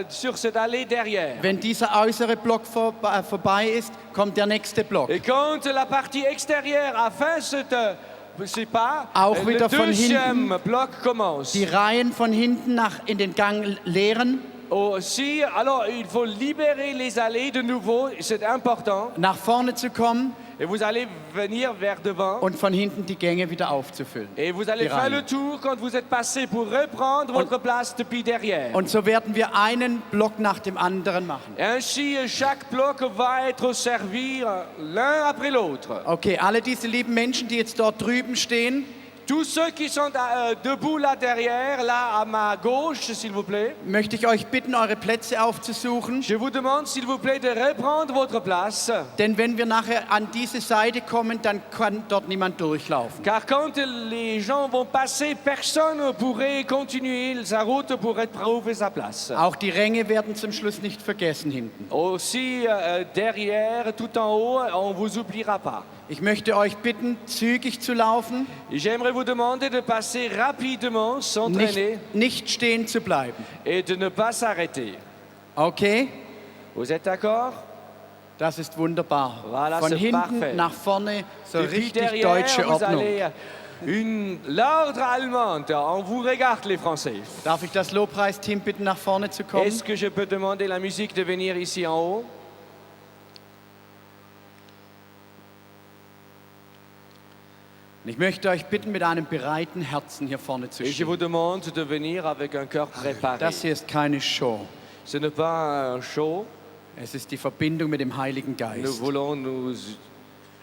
sur cette allée derrière. Wenn dieser äußere Block vorbei ist, kommt der nächste Block. Et quand la partie extérieure a fait ce pas, Auch le wieder von deuxième bloc commence. Die Reihen von hinten in den Gang leeren, Aussi, alors il faut libérer les allées de nouveau, c'est important. nach vorne zu kommen Et vous allez venir vers devant. und von hinten die Gänge wieder aufzufüllen. Et vous allez Die faire Reihen. le tour quand vous êtes passé pour reprendre votre place depuis derrière. Und so werden wir einen Block nach dem anderen machen. Ainsi, chaque bloc va être servi l'un après l'autre. Okay, alle diese lieben Menschen, die jetzt dort drüben stehen, Tous ceux qui sont debout là derrière, là à ma gauche, s'il vous plaît, möchte ich euch bitten, eure Plätze aufzusuchen. je vous demande, s'il vous plaît, de reprendre votre place. Denn wenn wir nachher an diese Seite kommen, dann kann dort niemand durchlaufen. Car quand les gens vont passer, personne ne pourrait continuer sa route pour retrouver sa place. Auch die Ränge werden zum Schluss nicht vergessen hinten. Aussi, derrière, tout en haut, on ne vous oubliera pas. Ich möchte euch bitten, zügig zu laufen, J'aimerais vous demander de passer rapidement, sans traîner, nicht stehen zu bleiben. et de ne pas s'arrêter. Okay? Vous êtes d'accord? Das ist wunderbar. Voilà, Von c'est hinten parfait. nach vorne, so Depuis richtig derrière, deutsche vous Ordnung. allez L'ordre allemand, on vous regarde les Français. Darf ich das Lobpreisteam bitten, nach vorne zu kommen? Est-ce que je peux demander la musique de venir ici en haut? Und ich möchte euch bitten, mit einem bereiten Herzen hier vorne zu Et je vous stehen. demande de venir avec un cœur préparé. Das hier ist keine Show. Ce n'est pas un show. Es ist die Verbindung mit dem Heiligen Nous Geist. voulons nous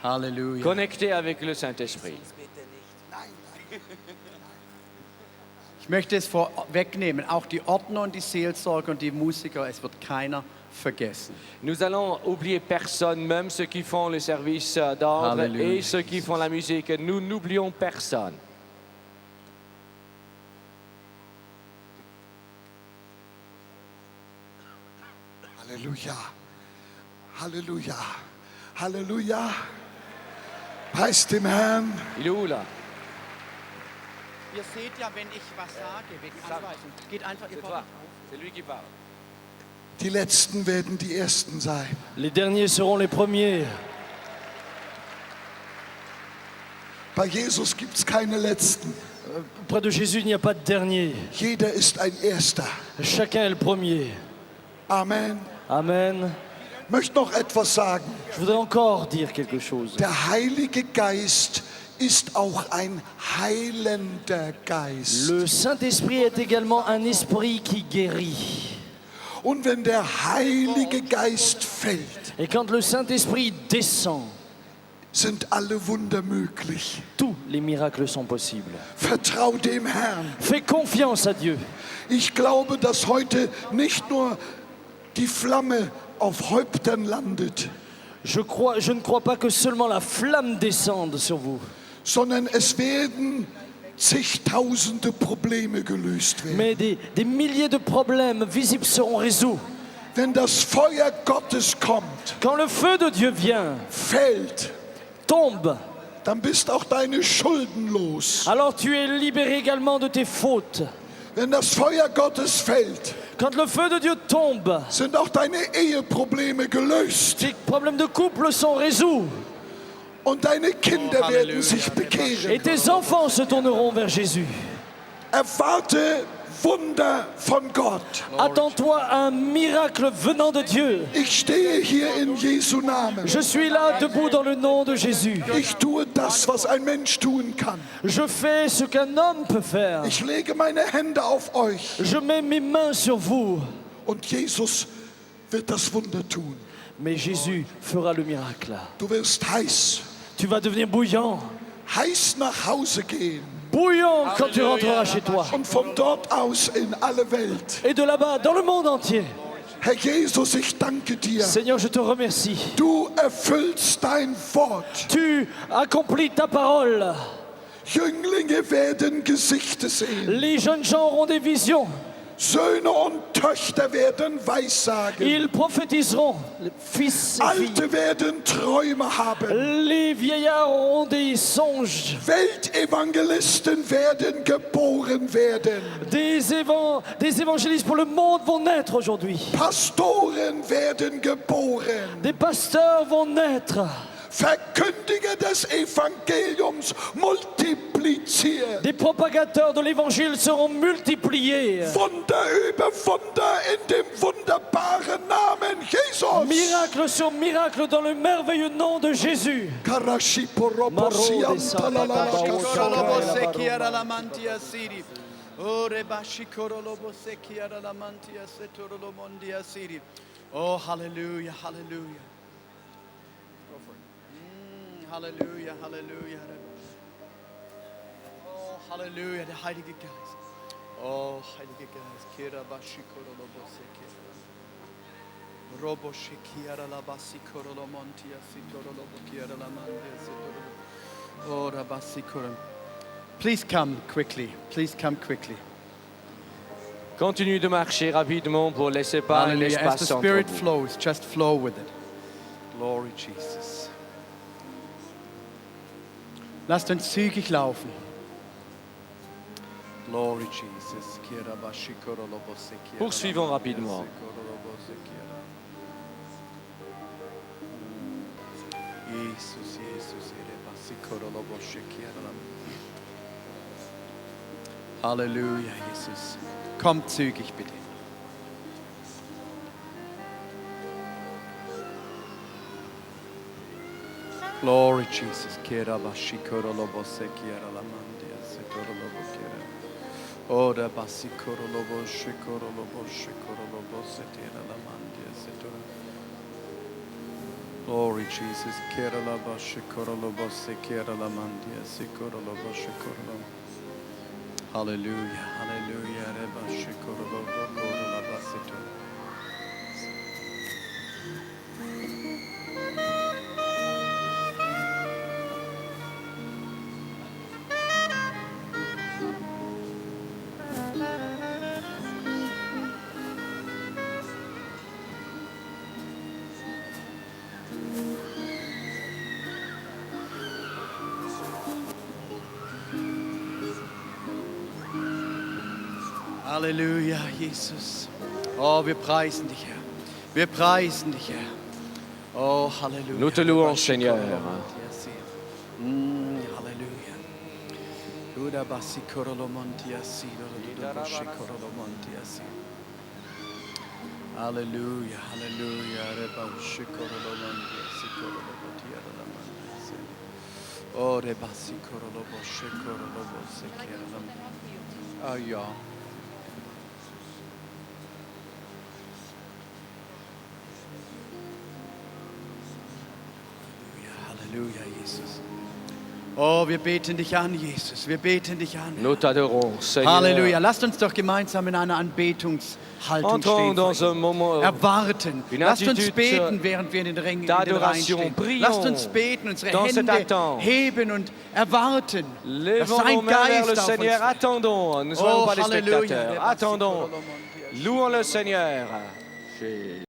Halleluja. connecter avec le Saint-Esprit. Ich möchte es vorwegnehmen, auch die Ordner und die Seelsorger und die Musiker, es wird keiner vergessen. Nous allons oublier personne, même ceux qui font le service d'ordre Alléluia. et ceux qui font la musique. Nous n'oublions personne. Halleluja. Halleluja. Halleluja. Preis dem Herrn. Il est où là? Ihr seht ja, wenn ich was sage, wegen Anweisung, geht einfach, ihr C'est toi. C'est lui qui parle. Die Letzten werden die Ersten sein. Les derniers seront les premiers. Bei Jesus gibt es keine Letzten. Auprès de Jésus, il n'y a pas de dernier. Jeder ist ein Erster. Chacun est le premier. Amen. Amen. Ich möchte noch etwas sagen. Je voudrais encore dire quelque chose. Der Heilige Geist ist auch ein heilender Geist. Le Saint-Esprit est également un esprit qui guérit. Und wenn der Heilige Geist fällt, Et quand le Saint-Esprit descend, sind alle Wunder möglich. tous les miracles sont possibles. Vertrau dem Herrn. Fais confiance à Dieu. Ich glaube, dass heute nicht nur die Flamme auf Häuptern landet, Je ne crois pas que seulement la flamme descende sur vous, sondern es werden zigtausende Probleme gelöst werden. mais des milliers de problèmes visibles seront résolus. Wenn das Feuer Gottes kommt, Quand le feu de Dieu vient, fällt, tombe, dann bist auch deine Schulden los. alors tu es libéré également de tes fautes. Wenn das Feuer Gottes fällt, Quand le feu de Dieu tombe, sind auch deine Eheprobleme gelöst tes problèmes de couple sont résolus und deine Kinder Oh, werden Halleluja. sich bekehren. et tes enfants se tourneront vers Jésus. Erwarte Wunder von Gott. Attends-toi à un miracle venant de Dieu. Ich stehe hier in Jesu Namen. Je suis là debout dans le nom de Jésus. Ich tue das, was ein Mensch tun kann. Je fais ce qu'un homme peut faire. Ich lege meine Hände auf euch Je mets mes mains sur vous. und Jesus wird das Wunder tun. Mais Jésus fera le miracle. Du wirst heiß, Tu vas devenir bouillant. heiß nach Hause gehen Bouillant quand tu rentreras chez toi. und von dort aus in alle Welt. Et de là-bas, dans le monde entier. Herr Jesus, ich danke dir. Seigneur, je te remercie. Du erfüllst dein Wort. Tu accomplis ta parole. Jünglinge werden Gesichter sehen. Les jeunes gens auront des visions. Söhne und Töchter werden Weissagen. Ils prophétiseront. Les fils et filles. Alte werden Träume haben. Les vieillards auront des songes. Weltevangelisten werden geboren werden. Des évangélistes pour le monde vont naître aujourd'hui. Pastoren werden geboren. Des pasteurs vont naître. Verkündiger des Evangeliums multipliziert. Des propagateurs de l'évangile seront multipliés. Wunder über Wunder in dem wunderbaren Namen Jesus. Miracle sur miracle dans le merveilleux nom de Jésus. Oh, hallelujah, hallelujah. Halleluja, Halleluja. Oh, Halleluja, der Heilige Geist. Oh, Heilige Geist. Kira bashikoro boseke. Robo shikiara la basikoro lo montia sitoro lo bokiara la mandia sitoro. Oh, rabasikoro. Please come quickly. Please come quickly. Continue de marcher rapidement pour laisser pas un Hallelujah. As the espace entre Spirit vous. flows, just flow with it. Glory Jesus. Lasst uns zügig laufen. Glory Jesus. Poursuivons rapidement. Jesus, Jesus. Halleluja, Jesus. Kommt zügig bitte. Glory Jesus. Kera bashikoro lobo sekiera la mandia sekoro lobo kera. Ora basikoro lobo shikoro lobo setera la mandia setoro. Glory Jesus. Kera la bashikoro lobo sekiera la mandia sekoro lobo shikoro lobo. Hallelujah, hallelujah. Reba shikoro lobo koro la basetoro. Halleluja, Jesus. Oh, wir preisen dich, Herr. Wir preisen dich, Herr. Oh, Halleluja. Nous te louons, Seigneur. Halleluja. Duda basikorolomontia si, duda basikorolomontia si. Halleluja, Halleluja. Reba shikorolomontia si, korolomontia rolomontia si. Oh, reba sikorolobo shikorolobo si, kerolom. Ah, ja. Halleluja, Jesus. Oh, wir beten dich an, Jesus. Wir beten dich an. Nous t'adorons, Seigneur. Halleluja. Lasst uns doch gemeinsam in einer Anbetungshaltung Entrons stehen. dans un moment Erwarten. une Lasst uns attitude beten, während wir in den Rängen d'adoration. stehen. Prions Lasst uns beten, unsere dans cette Hände attente. heben und erwarten, dass Lèvons nos sein mains vers Geist le auf uns Seigneur. fällt. Attendons. Ne soyons Oh, pas des Halleluja. spectateurs. Attendons. Louons le Seigneur.